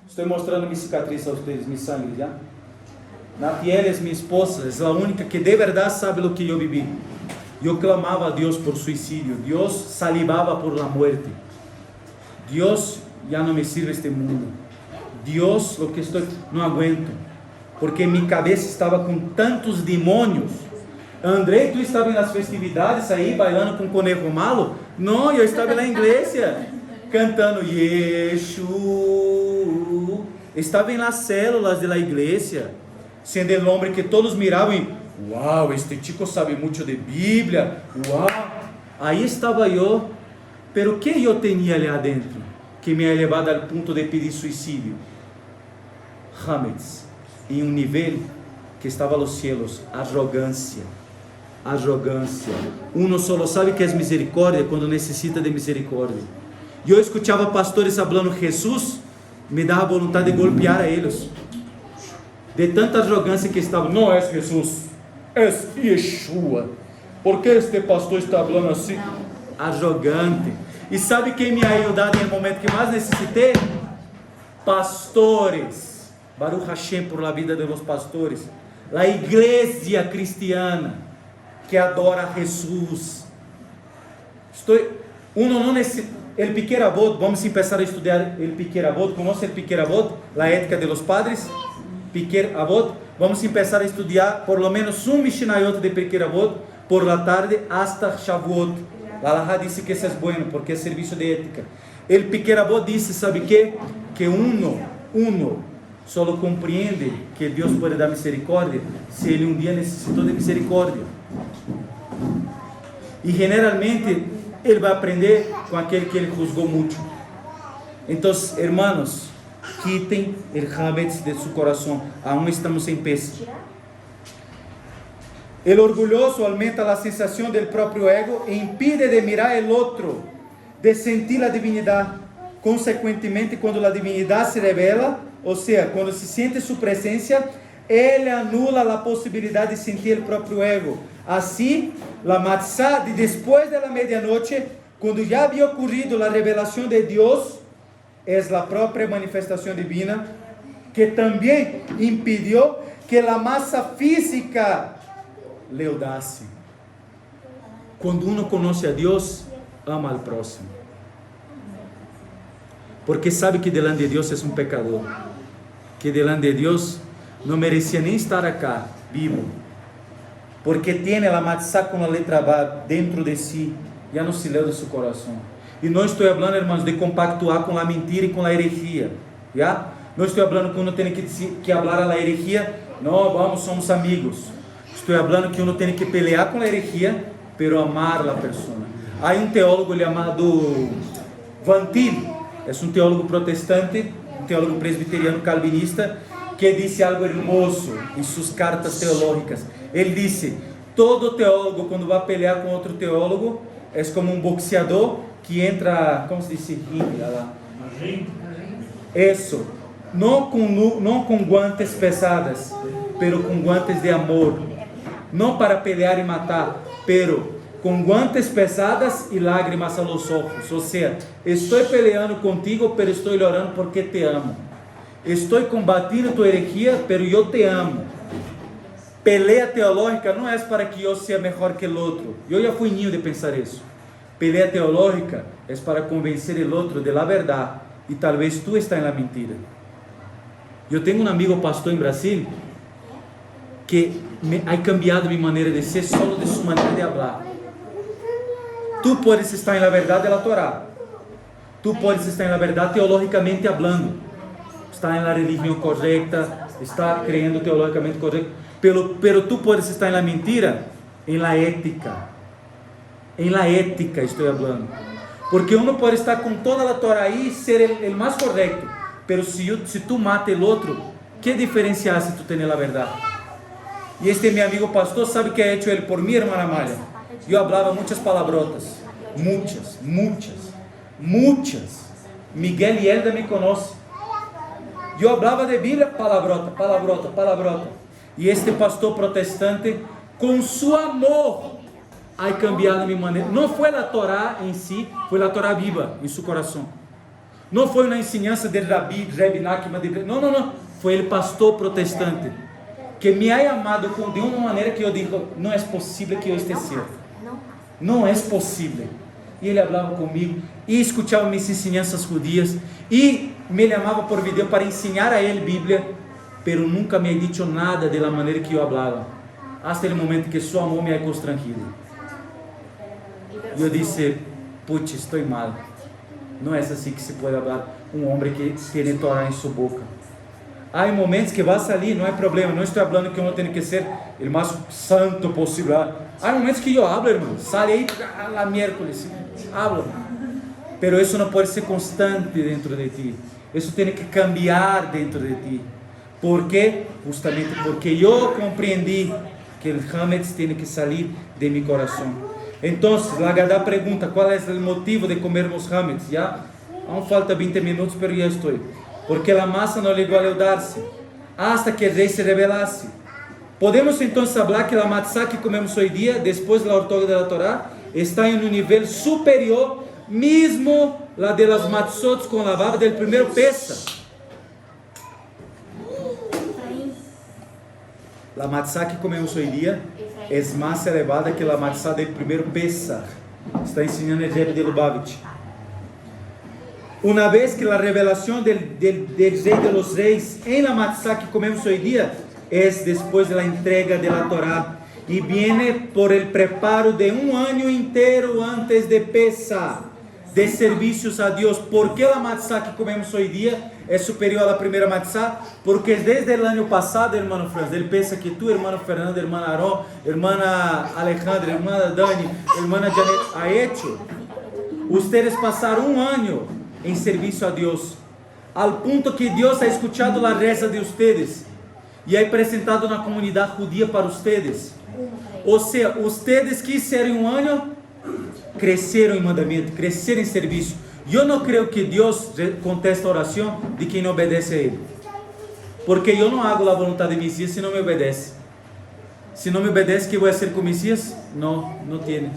Speaker 1: Estou mostrando minha cicatriz a vocês, minha sangue, já? Natieles, minha esposa, é a única que de verdade sabe o que eu vivi. Eu clamava a Deus por suicídio. Deus salivava por la muerte. Deus, já não me sirve este mundo. Deus, lo que estou, não aguento. Porque minha cabeça estava com tantos demônios. Andrei, tu estava nas festividades aí, bailando com conejo malo? Não, eu estava na igreja, cantando Yeshu. Estava nas células da igreja, sendo o homem que todos miravam e: uau, este chico sabe muito de Bíblia, uau. Aí estava eu, pero que eu tinha ali adentro, que me ha levado ao ponto de pedir suicídio? Hametz, em um nível que estava aos cielos, arrogância. Uno solo sabe que é misericórdia quando necessita de misericórdia. E eu escutava pastores falando Jesus, me dava vontade de golpear a eles, de tanta arrogância que estavam. Não é Jesus, é Yeshua. Por que este pastor está falando assim? Arrogante. E sabe quem me ha ajudado no momento que mais necessitei? Pastores. Baruch Hashem por la vida de los pastores. La igreja cristiana que adora a Jesus. El Pirkei Avot, vamos começar a estudar el Pirkei Avot. ¿Conoce el Pirkei Avot? La ética de los padres. Pirkei Avot. Vamos começar a estudar por lo menos un Mishnayot de Pirkei Avot por la tarde hasta Shavuot. La Halajá dice que eso es bueno porque es servicio de ética. El Pirkei Avot dice, ¿sabe qué? Que uno solo compreende que Deus pode dar misericórdia se ele um dia necessitou de misericórdia. E generalmente ele vai aprender com aquele que ele juzgou muito. Então, hermanos, quitem el hametz de su coração. Aún estamos em paz. El orgulhoso aumenta a sensação del próprio ego e impide de mirar el outro, de sentir a divinidade. Consequentemente, quando a divinidade se revela, ou seja, quando se sente sua presença, ele anula a possibilidade de sentir o próprio ego. Assim, a matzá de depois da medianoche, quando já havia ocorrido a revelação de Deus, é a própria manifestação divina que também impediu que a massa física leudasse. Quando uno conhece a Deus, ama ao próximo. Porque sabe que delante de Deus é um pecador, que delante de Deus não merecia nem estar acá, vivo, porque tem a matzá com a letra Vav dentro de si, já no se leu de seu coração. E não estou falando, irmãos, de compactuar com a mentira e com a herejia, ¿ya? Não estou falando que uno tem que falar a la herejia, não, vamos, somos amigos. Estou falando que uno tem que pelear com a herejia, pero amar a pessoa. Há um teólogo chamado Van Til, é um teólogo protestante, um teólogo presbiteriano calvinista, que disse algo hermoso em suas cartas teológicas. Ele disse: todo teólogo, quando vai pelear com outro teólogo, é como um boxeador que entra, como se diz? Isso, não com guantes pesadas, pero com guantes de amor, não para pelear e matar, pero com guantes pesadas e lágrimas a los ojos. Ou seja, estou peleando contigo, pero estou orando porque te amo. Estou combatendo tua herejia, pero eu te amo. Pelea teológica não é para que eu seja melhor que o outro. Eu já fui niño de pensar isso. Pelea teológica é para convencer o outro de la verdade, e talvez tu está na mentira. Eu tenho um amigo pastor em Brasil que ha cambiado minha maneira de ser solo de sua maneira de falar. Tu podes estar na verdade da Torá. Tu podes estar na verdade teologicamente hablando. Está na religião correta, está crendo teologicamente correto, pero tu podes estar na mentira, em la ética. Em la ética estou falando. Porque uno pode estar com toda a Torá aí e ser o mais correto, pero se tu mata o outro, que diferença há se tu tens a verdade? E este meu amigo pastor sabe que ha hecho ele por mim, irmã Amália. Eu falava muitas palabrotas, muitas. Miguel e Elda me conhecem. Eu falava de Bíblia, palabrota. E este pastor protestante, com seu amor, ha cambiado minha maneira. Não foi a Torá em si, foi a Torá viva em seu coração. Não foi uma ensinança de Rabi Nachman, não. Foi o pastor protestante que me ha amado de uma maneira que eu digo, não é possível que eu esteja certo. Não é possível. E ele falava comigo e escutava minhas ensinanças judias e me chamava por vídeo para ensinar a ele Bíblia, pero nunca me ha dicho nada de la maneira que eu falava, hasta o momento que seu amor me ha constrangido. E eu disse: putz, estou mal. Não é assim que se pode falar um homem que tem Torá em sua boca. Há momentos que vai sair, não é problema. Não estou falando que eu tenho que ser o mais santo possível. Há momentos que eu hablo, irmão. Sai aí, a miércoles, hablo. Pero isso não pode ser constante dentro de ti. Isso tem que cambiar dentro de ti. ¿Por quê? Justamente porque eu compreendi que o Hametz tem que sair de meu coração. Então, a Gadá pergunta: qual é o motivo de comermos Hametz? Já? Aún falta 20 minutos, pero já estou. Porque a massa não llegó a leudar-se, hasta que o rei se rebelasse. Podemos então falar que a matzá que comemos hoje dia, depois da ortoga da Torá, está em um nível superior, mesmo la de las matzot com la baba del primeiro Pesach. A matzá que comemos hoje dia é mais elevada que a matzá del primeiro Pesach. Está ensinando o Rebbe de Lubavitch. Uma vez que a revelação del Rei de los Reis em la matzá que comemos hoje dia é depois da entrega de la Torá e viene por el preparo de um ano inteiro antes de Pesach, de serviços a Deus. ¿Por que a matzá que comemos hoje dia é superior à primeira matzá? Porque desde o ano passado, irmão Franz, ele pensa que tu, irmão Fernando, irmã Aron, irmã Alejandra, irmã Dani, irmã Janet, ha hecho, ustedes passaram um ano em serviço a Deus, ao ponto que Deus ha escuchado a reza de ustedes e ha apresentado na comunidade judia para ustedes. Ou seja, ustedes que hicieron um ano, cresceram em mandamento, cresceram em serviço. Eu não creio que Deus contesta a oração de quem não obedece a Ele, porque eu não hago a vontade de Messias se não me obedece. Se não me obedece, que vou ser com Messias? Não tem.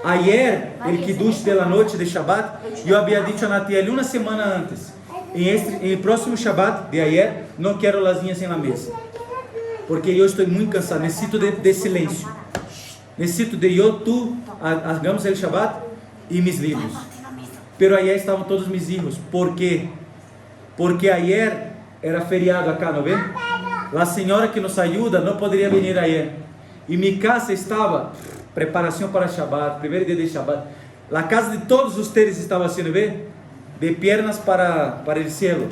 Speaker 1: Ayer, el Kiddush de la noite de Shabbat, eu havia dito a Natiel uma semana antes, em próximo Shabbat de ayer, não quero lasanhas em la mesa, porque eu estou muito cansado, necessito de silêncio, necessito de tu hagamos el Shabbat e mis livros. Pero ayer estavam todos mis hijos. ¿Por quê? Porque ayer era feriado acá, ¿no ven? La senhora que nos ajuda não poderia vir ayer, e minha casa estava preparação para Shabbat, primeiro dia de Shabbat. La casa de todos ustedes estava assim, ¿ve? De pernas para o cielo.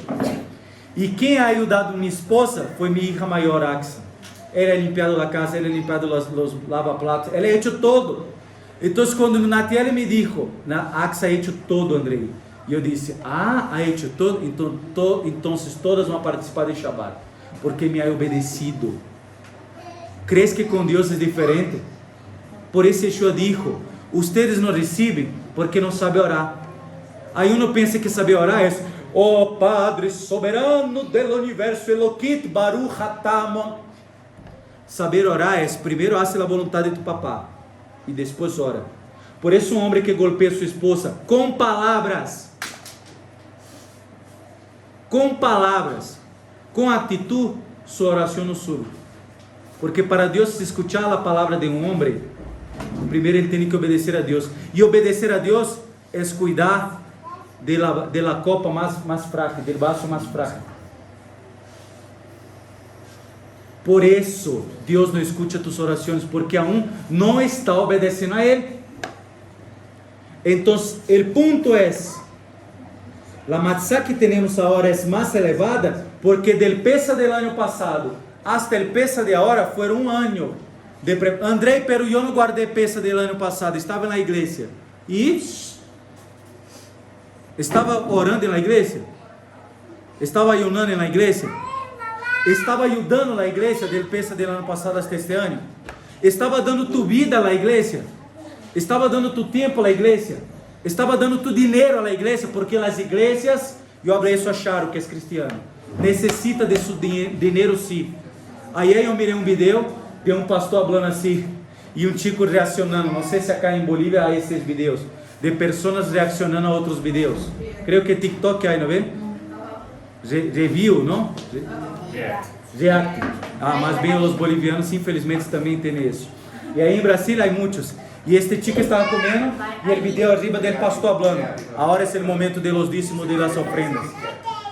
Speaker 1: E quem ha ayudado minha esposa foi minha hija maior, Axa. Ela ha limpiado a casa, ela ha limpiado los lavaplatos, ela ha hecho todo. Então, quando Natiele me dijo, Axa ha hecho todo, Andrei. E eu disse, ha hecho todo, então todas vão participar de Shabbat, porque me ha obedecido. ¿Crees que com Deus é diferente? Por isso Yeshua dijo, ustedes não recebem porque não sabem orar. Aí uno pensa que saber orar é, oh Padre soberano del universo, Elokit Baruch Atamon. Saber orar é, primeiro hace a vontade de tu papá e depois ora. Por isso um homem que golpeia sua esposa com palavras, com atitude, sua oração não sube. Porque para Deus escuchar a palavra de um homem, primeiro ele tem que obedecer a Deus. E obedecer a Deus é cuidar de la copa mais fraca, del vaso mais fraco. Por isso, Deus não escuta tus orações, porque aún não está obedecendo a Ele. Então, o ponto é, a matzá que temos agora é mais elevada, porque del pesa del ano passado hasta el pesa de agora foi um ano. Andrei, pero eu não guardei pesa del ano passado, estava na igreja. E estava orando na igreja? Estava ayunando na igreja? Estava ajudando na igreja del pesa del ano passado hasta este ano? Estava dando tu vida à igreja? Estava dando tu tempo à igreja? Estava dando tu dinheiro à igreja? Porque as igrejas, eu hablé isso a Charo, que é cristiano, necessita de seu dinheiro sim. Aí eu mirei um vídeo de um pastor falando assim, e um chico reacionando, não sei se acá em Bolívia há esses vídeos, de pessoas reaccionando a outros vídeos. Creio que TikTok aí, não vê? Review, não? React. Mas bem, os bolivianos infelizmente também têm isso. E aí em Brasília há muitos. E este chico estava comendo e o vídeo arriba del pastor falando. Agora é o momento de los dízimos de las ofrendas.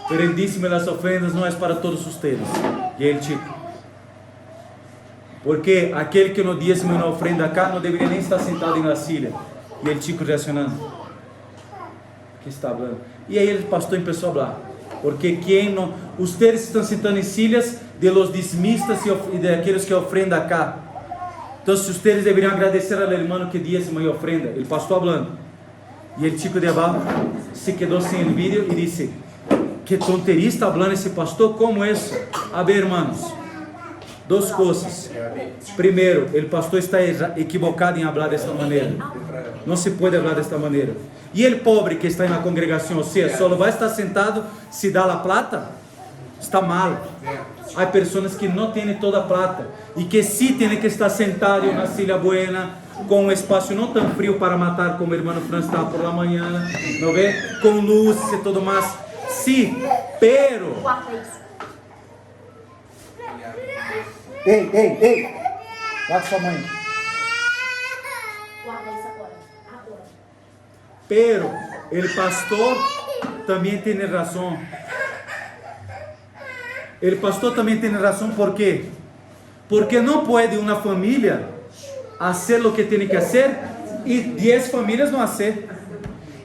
Speaker 1: Pero el dízimo de las ofrendas não é para todos ustedes. E aí el chico, porque aquele que no dízimo e na ofrenda acá não deveria nem estar sentado em la silla. E el chico reacionando. Que está falando? E aí o pastor começou a falar. Porque quem não, ustedes estão sentando em silhas de los dizimistas e de aqueles que ofrendam acá. Então, se ustedes deveriam agradecer ao irmão que dízimo e ofrenda. El pastor falando. E el chico de abaixo se quedou sem o vídeo e disse: que tonteria está falando esse pastor, como isso? A ver, hermanos, duas coisas. Primeiro, o pastor está equivocado em falar desta maneira. Não se pode falar desta maneira. E o pobre que está na congregação, ou seja, só vai estar sentado se dá a plata? Está mal. Há pessoas que não têm toda a plata e que sim têm que estar sentado em uma silha buena, com um espaço não tão frio para matar como o irmão Franz está por la manhã, não vê? Com luz e tudo mais. Sim, pero... Ei, lá com sua mãe. Pero el pastor também tem razão. El pastor também tem razão, ¿por quê? Porque não pode uma família fazer o que tem que fazer e 10 famílias não fazer.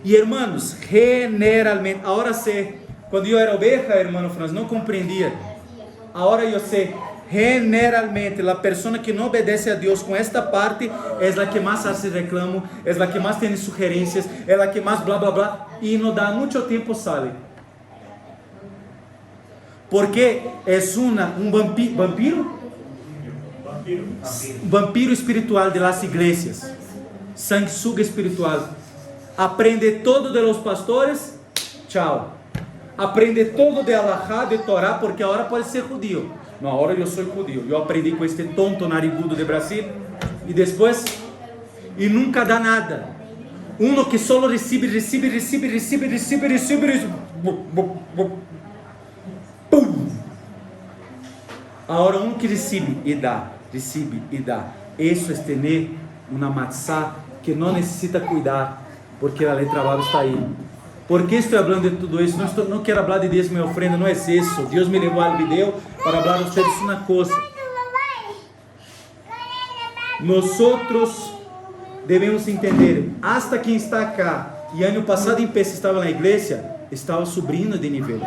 Speaker 1: E hermanos, generalmente, agora sei, quando eu era oveja, hermano Franz, não compreendia. Agora eu sei, generalmente, a pessoa que não obedece a Deus com esta parte é a que mais hace reclamo, é a que mais tem sugerências, é a que mais blá blá blá, e não dá muito tempo sale. Porque é um vampiro espiritual de las iglesias, sanguessuga espiritual. Aprende todo de los pastores, tchau. Aprende todo de Alahá, de Torá, porque agora pode ser judío. Não, agora eu sou judío. Eu aprendi com este tonto narigudo de Brasil. E depois, e nunca dá nada. Uno que só recebe. Pum! Agora um que recebe e dá. Isso é ter uma matzá que não necessita cuidar, porque a letra trabalho está aí. ¿Por qué estoy hablando de todo eso? No quiero hablar de diezmo y ofrenda, no es eso. Dios me llevó al video para hablar a ustedes una cosa. Nosotros devemos entender, hasta quem está acá, e ano passado em Pesa estava na igreja, estava subindo de nível,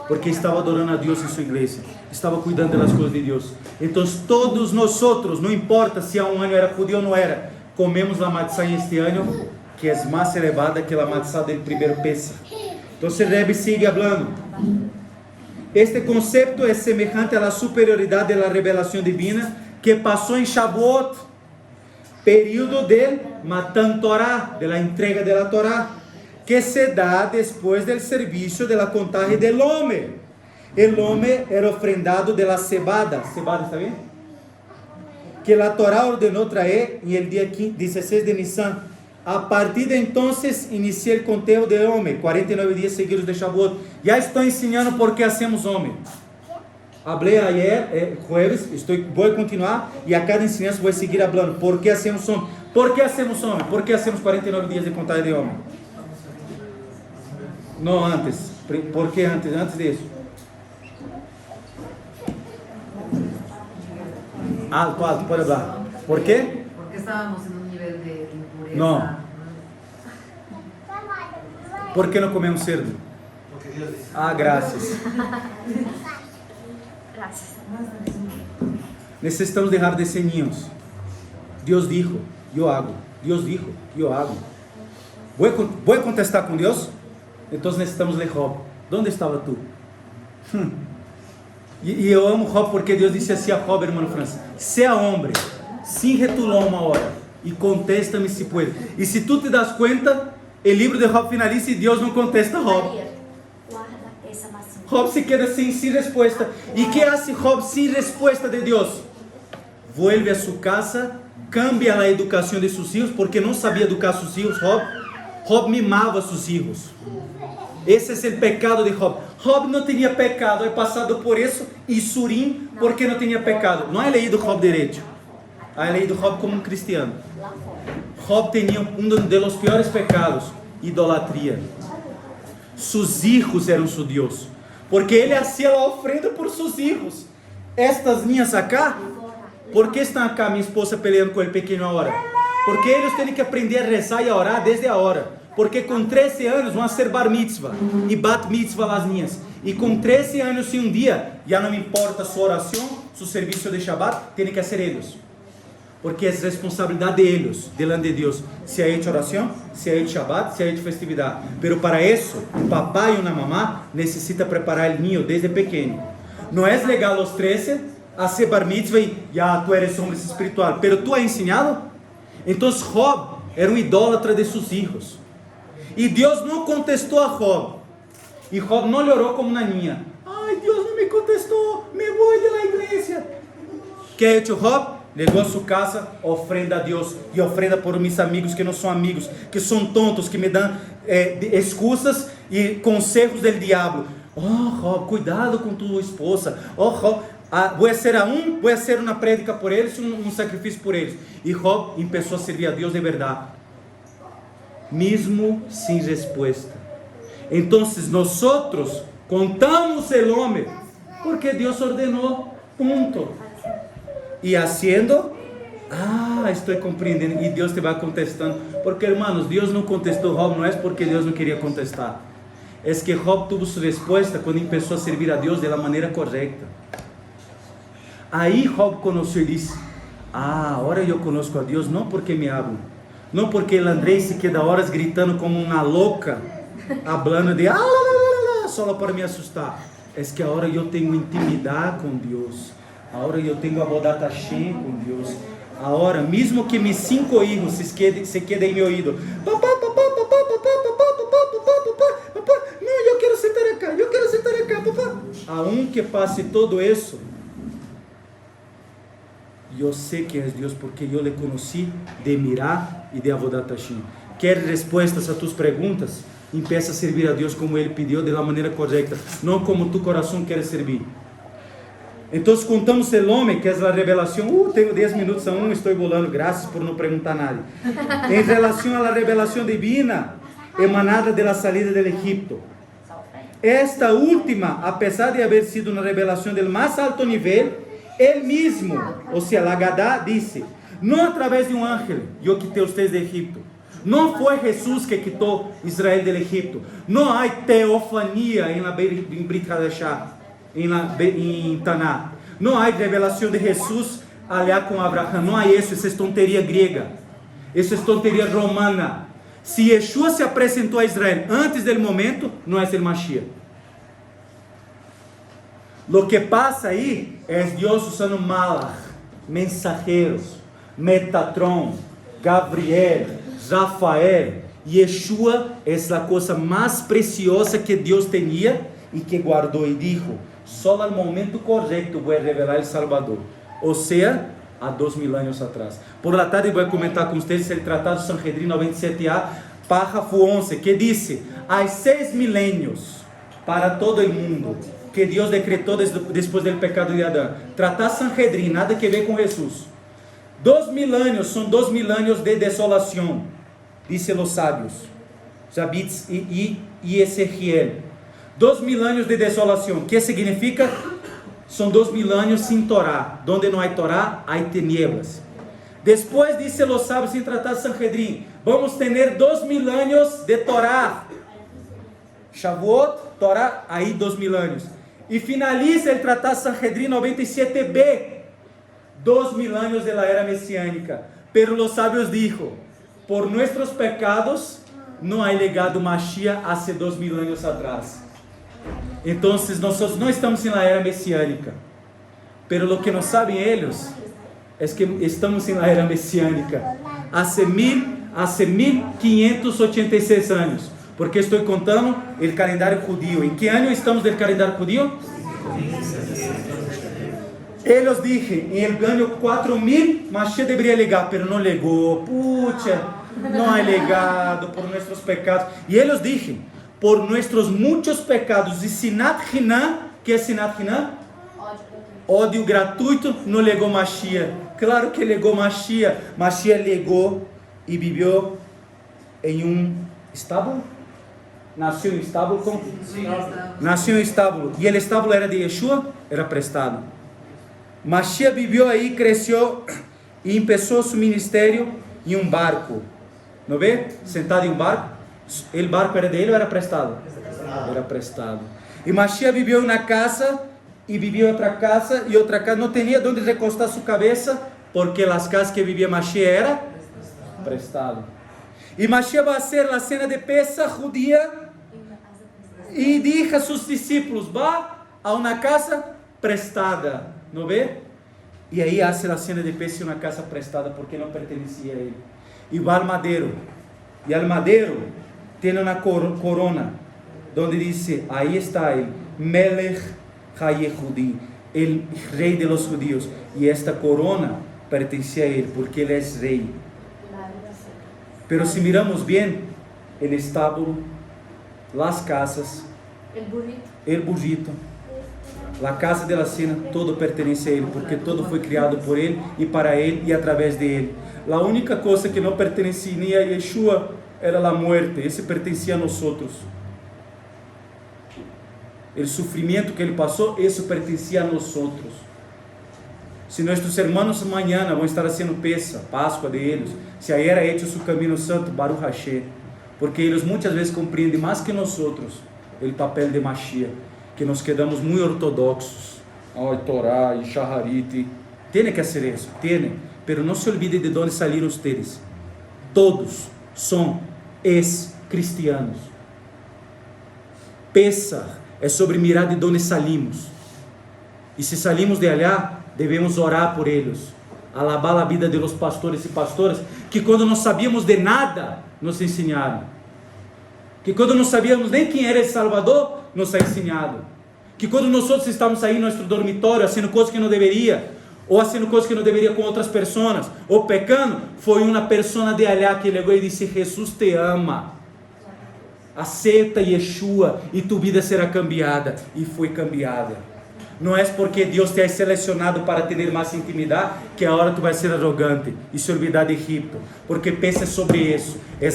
Speaker 1: porque estava adorando a Deus em sua igreja, estava cuidando das coisas de Deus. Então todos nós, não importa se há um ano era judeu ou não era, comemos a matzá este ano, que é mais elevada que a matzá do primeiro Pesa. Então o Rebbe sigue falando. Este concepto é semelhante à superioridade da revelação divina que passou em Shavuot, período de Matan Torah, de la entrega de la Torah, que se dá depois do serviço de la contagem del homem. El homem era ofrendado de la cebada, ¿está bem? Que la Torah ordenou traer em el dia 16 de Nisan. A partir de entonces inicié el conteo de homem, 49 dias seguidos de Shavuot. Já estou ensinando por que hacemos homem. Hablei ayer, jueves, vou continuar e a cada ensinança vou seguir falando por que hacemos homem. Por que hacemos homem? Por que hacemos 49 dias de contagem de homem? Não antes. Por que antes? Antes disso. Alto, pode falar. Por quê?
Speaker 4: Porque estávamos em um nível de impureza.
Speaker 1: Não. Por que não comemos cerdo?
Speaker 5: Porque Dios dice.
Speaker 1: Ah, graças.
Speaker 3: Gracias.
Speaker 1: Necessitamos deixar de ser niños. Deus dijo, eu hago. Deus dijo, eu hago. Vou contestar com Deus? Então necessitamos ler Job. Onde estava tu? E eu amo Job porque Deus disse assim a Job, irmão Francis: sea homem, cíngete-lo uma hora e contesta-me se puede. E se tu te das conta, o livro de Job finaliza e Deus não contesta a Job.
Speaker 3: Guarda essa massinha.
Speaker 1: Job se queda sem resposta. E que hace Job sem resposta de Deus? Vuelve a sua casa, cambia a educação de seus filhos, porque não sabia educar seus filhos. Job mimava seus filhos. Esse é o pecado de Job. Job não tinha pecado, é passado por isso, e Surim, porque não tinha pecado. Não é leído Job direito. É leído Job como um cristiano. Job tinha um dos piores pecados, idolatria. Sus hijos eram seu Deus, porque ele hacía a ofrenda por seus hijos. Estas minhas acá, por que estão acá minha esposa peleando com ele pequeno agora? Porque eles têm que aprender a rezar e a orar desde a hora. Porque com 13 anos vão ser bar mitzvah e bat mitzvah as minhas. E com 13 anos e um dia, já não me importa sua oração, seu serviço de Shabbat, tem que ser eles. Porque é responsabilidade de eles, delante de Deus. Se há hecho oração, se há hecho Shabbat, se há hecho festividade. Pero para isso, o papai e uma mamá necessita preparar o ninho desde pequeno. Não é legal aos 13 a ser bar mitzvah e já tu eres homem espiritual. Pero tu has ensinado? Então Job era um idólatra de seus filhos. E Deus não contestou a Job. E Job não orou como na niña. Ai, Deus não me contestou, me vou da igreja. Que ha hecho Job? Llegou a sua casa, ofrenda a Deus. E ofrenda por meus amigos que não são amigos, que são tontos, que me dão excusas e conselhos do diabo. Oh, Job, cuidado com tua esposa. Oh, Job, vou fazer uma prédica por eles, um sacrifício por eles. E Job começou a servir a Deus de verdade. Mesmo sem resposta. Então, nós contamos o homem porque Deus ordenou, ponto. E haciendo, estou compreendendo. E Deus te vai contestando. Porque, hermanos, Deus não contestou Job, não é porque Deus não queria contestar. É que Job teve sua resposta quando começou a servir a Deus da maneira correta. Aí Job conheceu e disse: agora eu conheço a Deus, não porque me hablam. Não porque el Andrei se queda horas gritando como uma louca, hablando de só para me assustar. É que agora eu tenho intimidade com Deus. Agora eu tenho a Avodat Hashem com Deus. Agora, mesmo que meus 5 filhos se quedem em meu ouvido, papá, não, eu quero sentar acá, papá. A que passe todo isso, eu sei que é Deus porque eu lhe conheci de mirar e de Avodat Hashem. Quer respostas a tus perguntas? Empieza a servir a Deus como Ele pediu, da maneira correta, não como tu coração quer servir. Então contamos o homem, que é a revelação. Tenho 10 minutos a estou bolando, graças por não perguntar nada. Em relação à revelação divina, emanada da saída do Egipto. Esta última, apesar de haver sido uma revelação do mais alto nível, ele mesmo, ou seja, a Agadá, disse: no a través de un ángel, yo quité ustedes de Egipto. No fue Jesús que quitó Israel del Egipto. No hay teofanía en Brit Hadashah, en Taná. No hay revelación de Jesús allá con Abraham. No hay eso es tontería griega. Eso es tontería romana. Si Yeshua se apresentou a Israel antes del momento, no es el Mashiach. Lo que pasa aí é Deus usando malach, mensajeros, Metatron, Gabriel, Rafael. Yeshua é a coisa mais preciosa que Deus tinha e que guardou e dijo: só no momento correto vou revelar o Salvador. Ou seja, há 2000 anos atrás. Por la tarde vou comentar com vocês o Tratado Sanhedrin 97a, párrafo 11, que diz: há 6 milênios para todo o mundo que Deus decretou depois do pecado de Adão. Tratado Sanhedrin, nada que ver com Jesus. 2000 anos são 2000 anos de desolação, dizem os sábios, Jabitz e Ezequiel. 2000 anos de desolação, que significa? São 2000 anos sem Torá. Donde não há Torá, há tinieblas. Depois, dizem os sábios em Tratado Sanhedrin, vamos ter 2000 anos de Torá. Shavuot, Torá, aí 2000 anos. E finaliza o Tratado Sanhedrin 97b, 2000 anos da era messiânica. Pero los sábios dijo: por nuestros pecados não há legado Mashiach há 2000 anos atrás. Então, nós não estamos na era messiânica. Pero lo que não sabem eles é que estamos na era messiânica há 1586 anos. Porque estou contando o calendário judío. Em que ano estamos do calendário judío? Eles dizem, em el ano 4000, Mashiach deveria legar, pero não legou. Pucha, não há legado por nossos pecados. E eles dizem, por nossos muitos pecados. E Sinat Hinam, que é Sinat Hinam? Ódio gratuito, não legou Mashiach. Claro que legou Mashiach. Mashiach legou e viveu em estábulo. Nasceu em estábulo? Como? Nasceu em estábulo. E o estábulo era de Yeshua? Era prestado. Mashiach viveu aí, cresceu e começou seu ministério em um barco. Não vê? Sentado em um barco. O barco era dele ou era prestado? Era prestado. E Mashiach viveu na casa e vivia outra casa e outra casa. Não tinha onde recostar sua cabeça porque as casas que vivia Mashiach era prestado. E Mashiach vai ser a cena de Pesach judía e diz a seus discípulos: vá a uma casa prestada, não vê? E aí hace a cena de Pesach em uma casa prestada porque não pertencia a ele. E vai ao madeiro, e ao madeiro tem uma corona, onde diz: aí está ele, Melech HaYehudi, el rei de los judíos. E esta corona pertencia a ele porque ele é rei. Pero si miramos bien, el estábulo, las casas, el burrito, la casa de la cena, todo pertenece a Él, porque todo foi criado por Él e para Él e através de Él. La única cosa que não pertencia a Yeshua era a muerte, esse pertencia a nosotros. El sufrimiento que Ele passou, isso pertencia a nosotros. Se nossos irmãos amanhã vão estar haciendo Pesach, Páscoa de eles, se aí era hecho su caminho santo, Baruch Hashem, porque eles muitas vezes compreendem mais que nós outros o papel de Mashiach, que nos quedamos muito ortodoxos, Torá e Shaharit. Tem que fazer isso, tem, pero não se olvide de onde saíram ustedes. Todos são ex-cristianos. Pesach é sobre mirar de onde salimos, e se salimos de allá, devemos orar por eles, alabar a vida de los pastores e pastoras, que quando não sabíamos de nada, nos ensinaram, que quando não sabíamos nem quem era o Salvador, nos ha ensinado, que quando nós estávamos aí no nosso dormitório, fazendo coisas que não deveria, ou fazendo coisas que não deveria com outras pessoas, ou pecando, foi uma pessoa de allá que chegou e disse: Jesus te ama, aceita Yeshua e tu vida será cambiada, e foi cambiada. Não é porque Deus te ha selecionado para ter mais intimidade que agora tu vai ser arrogante e se olvidar de Egipto. Porque pensa sobre isso. É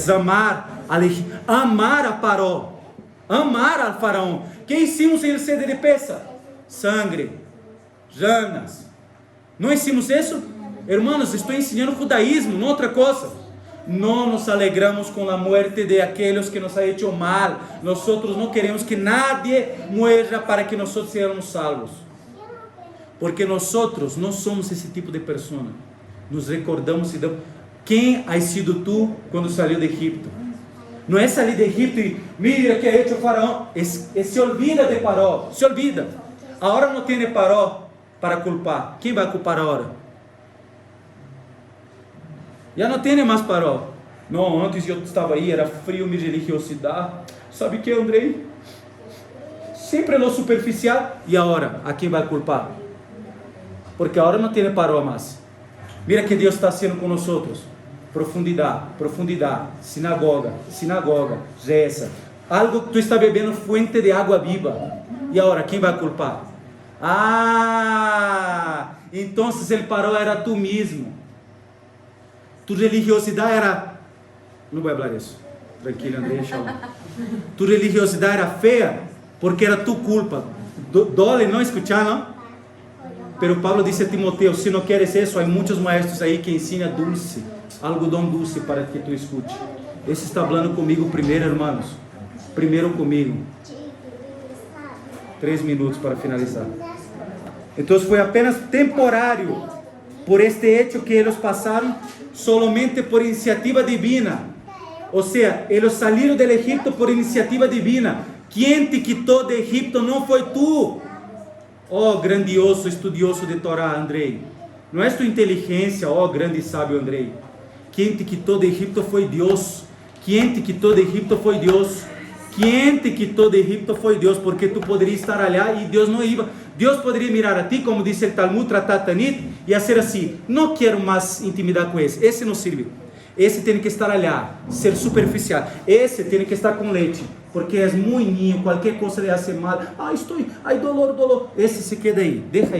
Speaker 1: amar a Paró, amar al faraó. Que hicimos em sede de Pesach? Sangre, ranas. Não hicimos isso? Hermanos, estou ensinando judaísmo, não outra coisa. Não nos alegramos com a muerte de aqueles que nos ha hecho mal. Nós não queremos que nadie muera para que nós sejamos salvos. Porque nós não somos esse tipo de pessoa. Nos recordamos e damos. Quem has sido tu quando saiu de Egipto? Não é sair de Egipto e mira que ha hecho o faraó. Se olvida de Paró, se olvida. Agora não tem Paró para culpar. Quem vai culpar agora? Já não tem mais Paró. Não, antes eu estava aí, era frio, minha religiosidade. Sabe o que, Andrei? Sempre lo superficial. E agora, a quem vai culpar? Porque agora não tem Paró mais. Mira que Deus está sendo com nós outros. Profundidade, sinagoga, reza. Algo que tu está bebendo, fuente de água viva. E agora, quem vai culpar? Então ele parou, era tu mesmo. Tu religiosidade era... Não vou falar isso. Tranquilo, André, tu religiosidade era feia, porque era tu culpa. Dói não escuchar, não? Pero Pablo disse a Timoteo, se não queres isso, há muitos maestros aí que ensinam dulce, algodão dulce para que tu escute. Esse está falando comigo primeiro, irmãos. Primeiro comigo. 3 minutos para finalizar. Então foi apenas temporário por este hecho que eles passaram, solamente por iniciativa divina. Ou seja, eles saíram do Egito por iniciativa divina. Quem te quitou do Egito não foi tu. Oh, grandioso estudioso de Torá, Andrei. Não é tua inteligência, oh, grande sábio, Andrei. Quem te quitou do Egito foi Deus. Quem te quitou do Egito foi Deus. Quem te quitou do Egito foi Deus, porque tu poderias estar ali e Deus não ia. Deus poderia mirar a ti, como diz o Talmud, tratar Tanit, e ser assim, não quero mais intimidar com esse não serve. Esse tem que estar ali, ser superficial. Esse tem que estar com leite, porque é muito ninho, qualquer coisa lhe hace mal. Dolor. Esse se queda aí, deixa.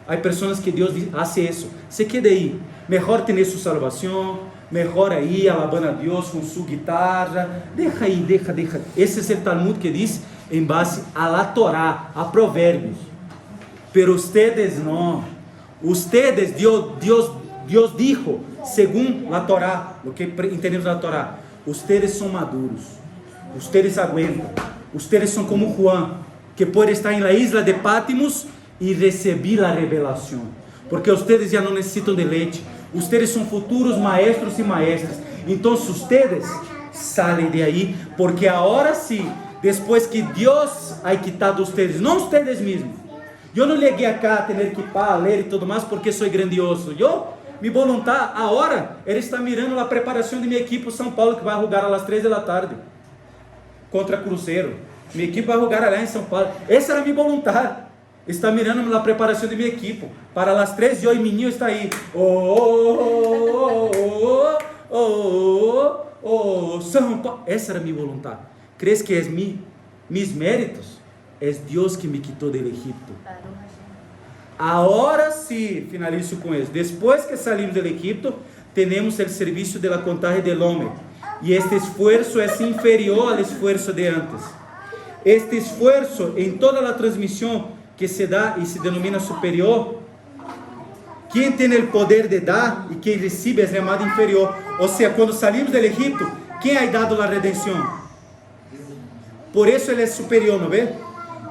Speaker 1: Há pessoas que Deus hace isso, se queda aí. Melhor ter sua salvação, melhor aí, alabando a Deus com sua guitarra. Deixa aí. Esse é o Talmud que diz, em base a la Torá, a Provérbios. Pero ustedes não. Ustedes, Deus dijo, según la Torá, lo que entendemos da Torá, ustedes são maduros, ustedes aguentam, ustedes são como Juan, que pode estar em la isla de Patmos e receber a revelação, porque ustedes já não necessitam de leite, ustedes são futuros maestros e maestras, então ustedes salem de aí, porque agora sim, depois que Deus ha quitado ustedes, não ustedes mesmos, eu não cheguei acá a ter que ler e tudo mais, porque sou grandioso, mi voluntad, agora, ele está mirando a preparação de minha equipe São Paulo, que vai jogar às 3 da tarde, contra Cruzeiro. Minha equipe vai jogar lá em São Paulo. Essa era a minha vontade. Está mirando a preparação de minha equipe. Para as 3 e o menino está aí. São Paulo. Essa era a minha vontade. Crees que é mis méritos? É Deus que me quitou do Egito. Agora sim, finalizo com isso. Depois que salimos do Egito, temos o serviço de la contagem del homem. E este esforço é inferior ao esforço de antes. Este esforço em toda a transmissão que se dá e se denomina superior, quem tem o poder de dar e quem recebe é chamado inferior. Ou seja, quando salimos do Egito, quem ha dado a redenção? Por isso ele é superior, não vê?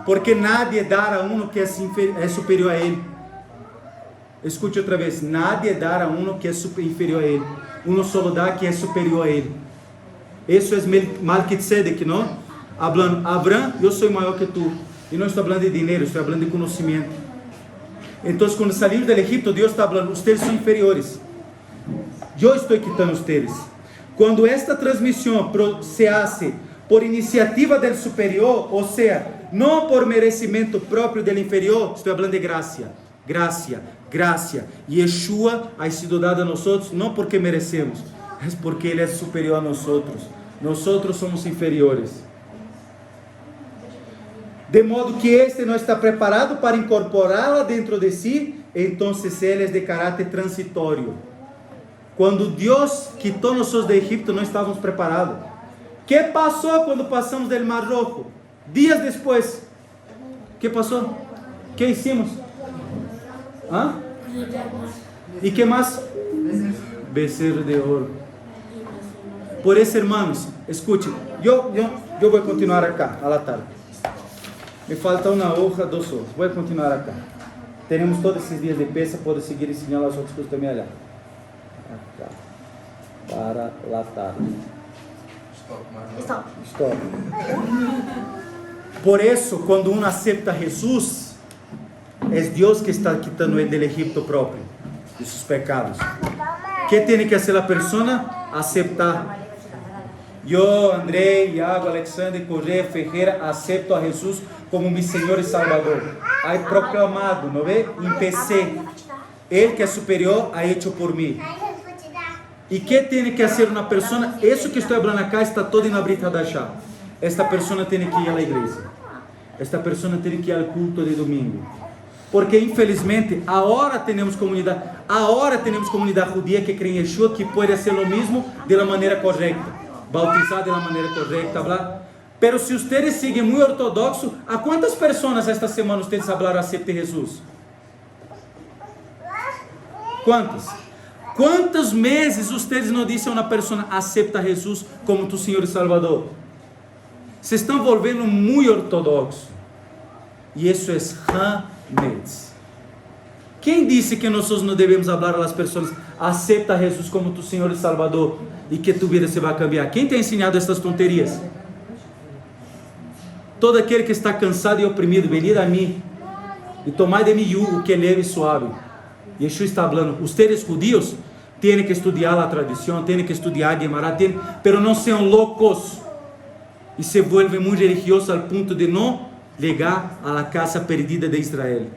Speaker 1: Porque nadie dará a uno que é superior a ele. Escute outra vez. Nadie dará a uno que é inferior a ele. Uno solo dá que é superior a ele. Isso é Melquisedec, não? Hablando, Abraham, eu sou maior que tu. E não estou falando de dinheiro, estou falando de conhecimento. Então, quando salimos do Egito, Deus está falando, vocês são inferiores. Eu estou quitando vocês. Quando esta transmissão se hace por iniciativa do superior, ou seja, não por merecimento próprio do inferior, estou falando de graça. Yeshua ha sido dado a nós, não porque merecemos, mas porque Ele é superior a nós. Nós somos inferiores. De modo que este não está preparado para incorporá-la dentro de si, então Ele é de caráter transitório. Quando Deus quitou nós do Egito, não estávamos preparados. O que passou quando passamos do Mar Rojo? Dias depois. O que passou? O que hicimos? ¿Y qué más? Becerro de oro. Por eso, hermanos, escuchen, yo voy a continuar acá, a la tarde. Me falta una hoja, 2 hojas. Voy a continuar acá. Tenemos todos esses dias de peça, puedo seguir ensinando as outras coisas também allá. Acá. Para la tarde. Stop. Por eso, quando uno acepta Jesus, é Deus que está quitando ele do Egipto próprio, de seus pecados. ¿Qué tiene que hacer la persona? Aceptar. Yo, André, Iago, Alexandre, Correia, Ferreira, acepto a Jesus como mi Senhor e Salvador. Hay proclamado, ¿no ve? Empecé. Ele que é superior ha hecho por mim. E que tem que fazer uma pessoa? Isso que estou falando acá está todo em Brita da Chá. Esta pessoa tem que ir à igreja. Esta pessoa tem que ir ao culto de domingo. Porque infelizmente agora temos comunidade judia que crê em Yeshua, que pode ser o mesmo de la maneira correta, bautizar de la maneira correta, blá. Pero se vocês seguem muito ortodoxo, a quantas pessoas esta semana vocês falaram acepte Jesus? Quantos meses vocês não disseram a uma pessoa acepta Jesus como tu Senhor e Salvador? Se estão volvendo muito ortodoxo. E isso é Hametz. Quem disse que nós não devemos falar às pessoas acepta Jesus como tu Senhor e Salvador e que tu vida se vai cambiar? Quem tem ensinado essas tonterias? Todo aquele que está cansado e oprimido, venid a mim e tomai de mim jugo que é leve e suave. Yeshua está falando, vocês judíos têm que estudar a tradição, têm que estudar a Gemara, pero não sejam loucos e se vuelven muito religiosos ao ponto de não llegar a la casa perdida de Israel.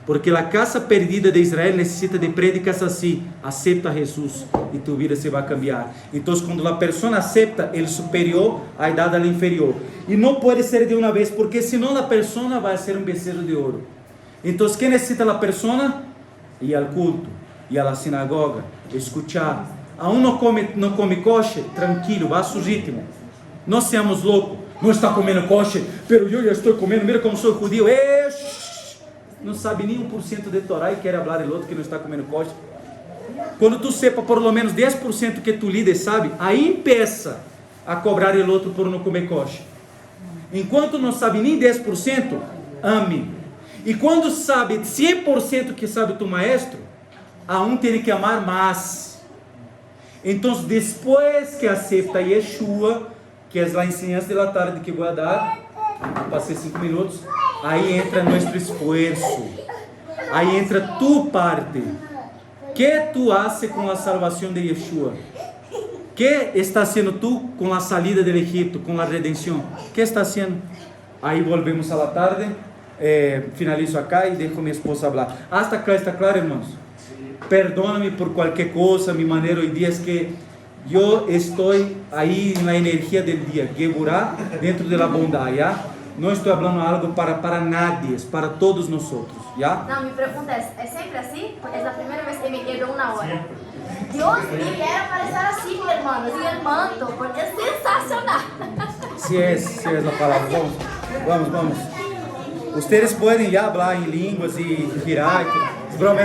Speaker 1: Porque la casa perdida de Israel necessita de prédicas assim: acepta Jesus e tu vida se vai cambiar. Então, quando a pessoa acepta el superior, a idade al inferior. E não pode ser de uma vez, porque senão a pessoa vai ser becerro de ouro. Então, que necessita a pessoa? Ir ao culto, ir à sinagoga, escuchar. Aún não come kosher, tranquilo, vá a seu ritmo. Não seamos loucos. Não está comendo kosher, pero eu já estou comendo, mira como sou judío. Não sabe nem 1% de Torá e quer falar el outro que não está comendo kosher. Quando tu sepa por lo menos 10% que tu líder sabe, aí empeça a cobrar el outro por não comer kosher. Enquanto não sabe nem 10%, ame. E quando sabe 100% que sabe tu maestro, a tem que amar mais. Então, depois que aceita Yeshua, que é a ensinança da tarde que vou dar, passei 5 minutos, aí entra nosso esforço, aí entra tu parte. Que tu haces com a salvação de Yeshua? Que está sendo tu com a salida do Egipto, com a redenção? Que está sendo? Aí volvemos a la tarde, finalizo acá e deixo minha esposa falar. Hasta acá está claro, irmãos? Perdóname por qualquer coisa, mi maneira hoje dia é que eu estou aí na energia do dia, Geburá, dentro da bondade, ¿ya? Não estou falando algo para nadie, é para todos nós, ¿ya?
Speaker 3: Não, me pergunta, é sempre assim? Porque é a primeira vez que me quebrou uma hora. Deus me quer para estar assim, hermanos, e el manto, porque é sensacional.
Speaker 1: Se é a palavra, vamos. Vocês podem já falar em línguas e girar, broma.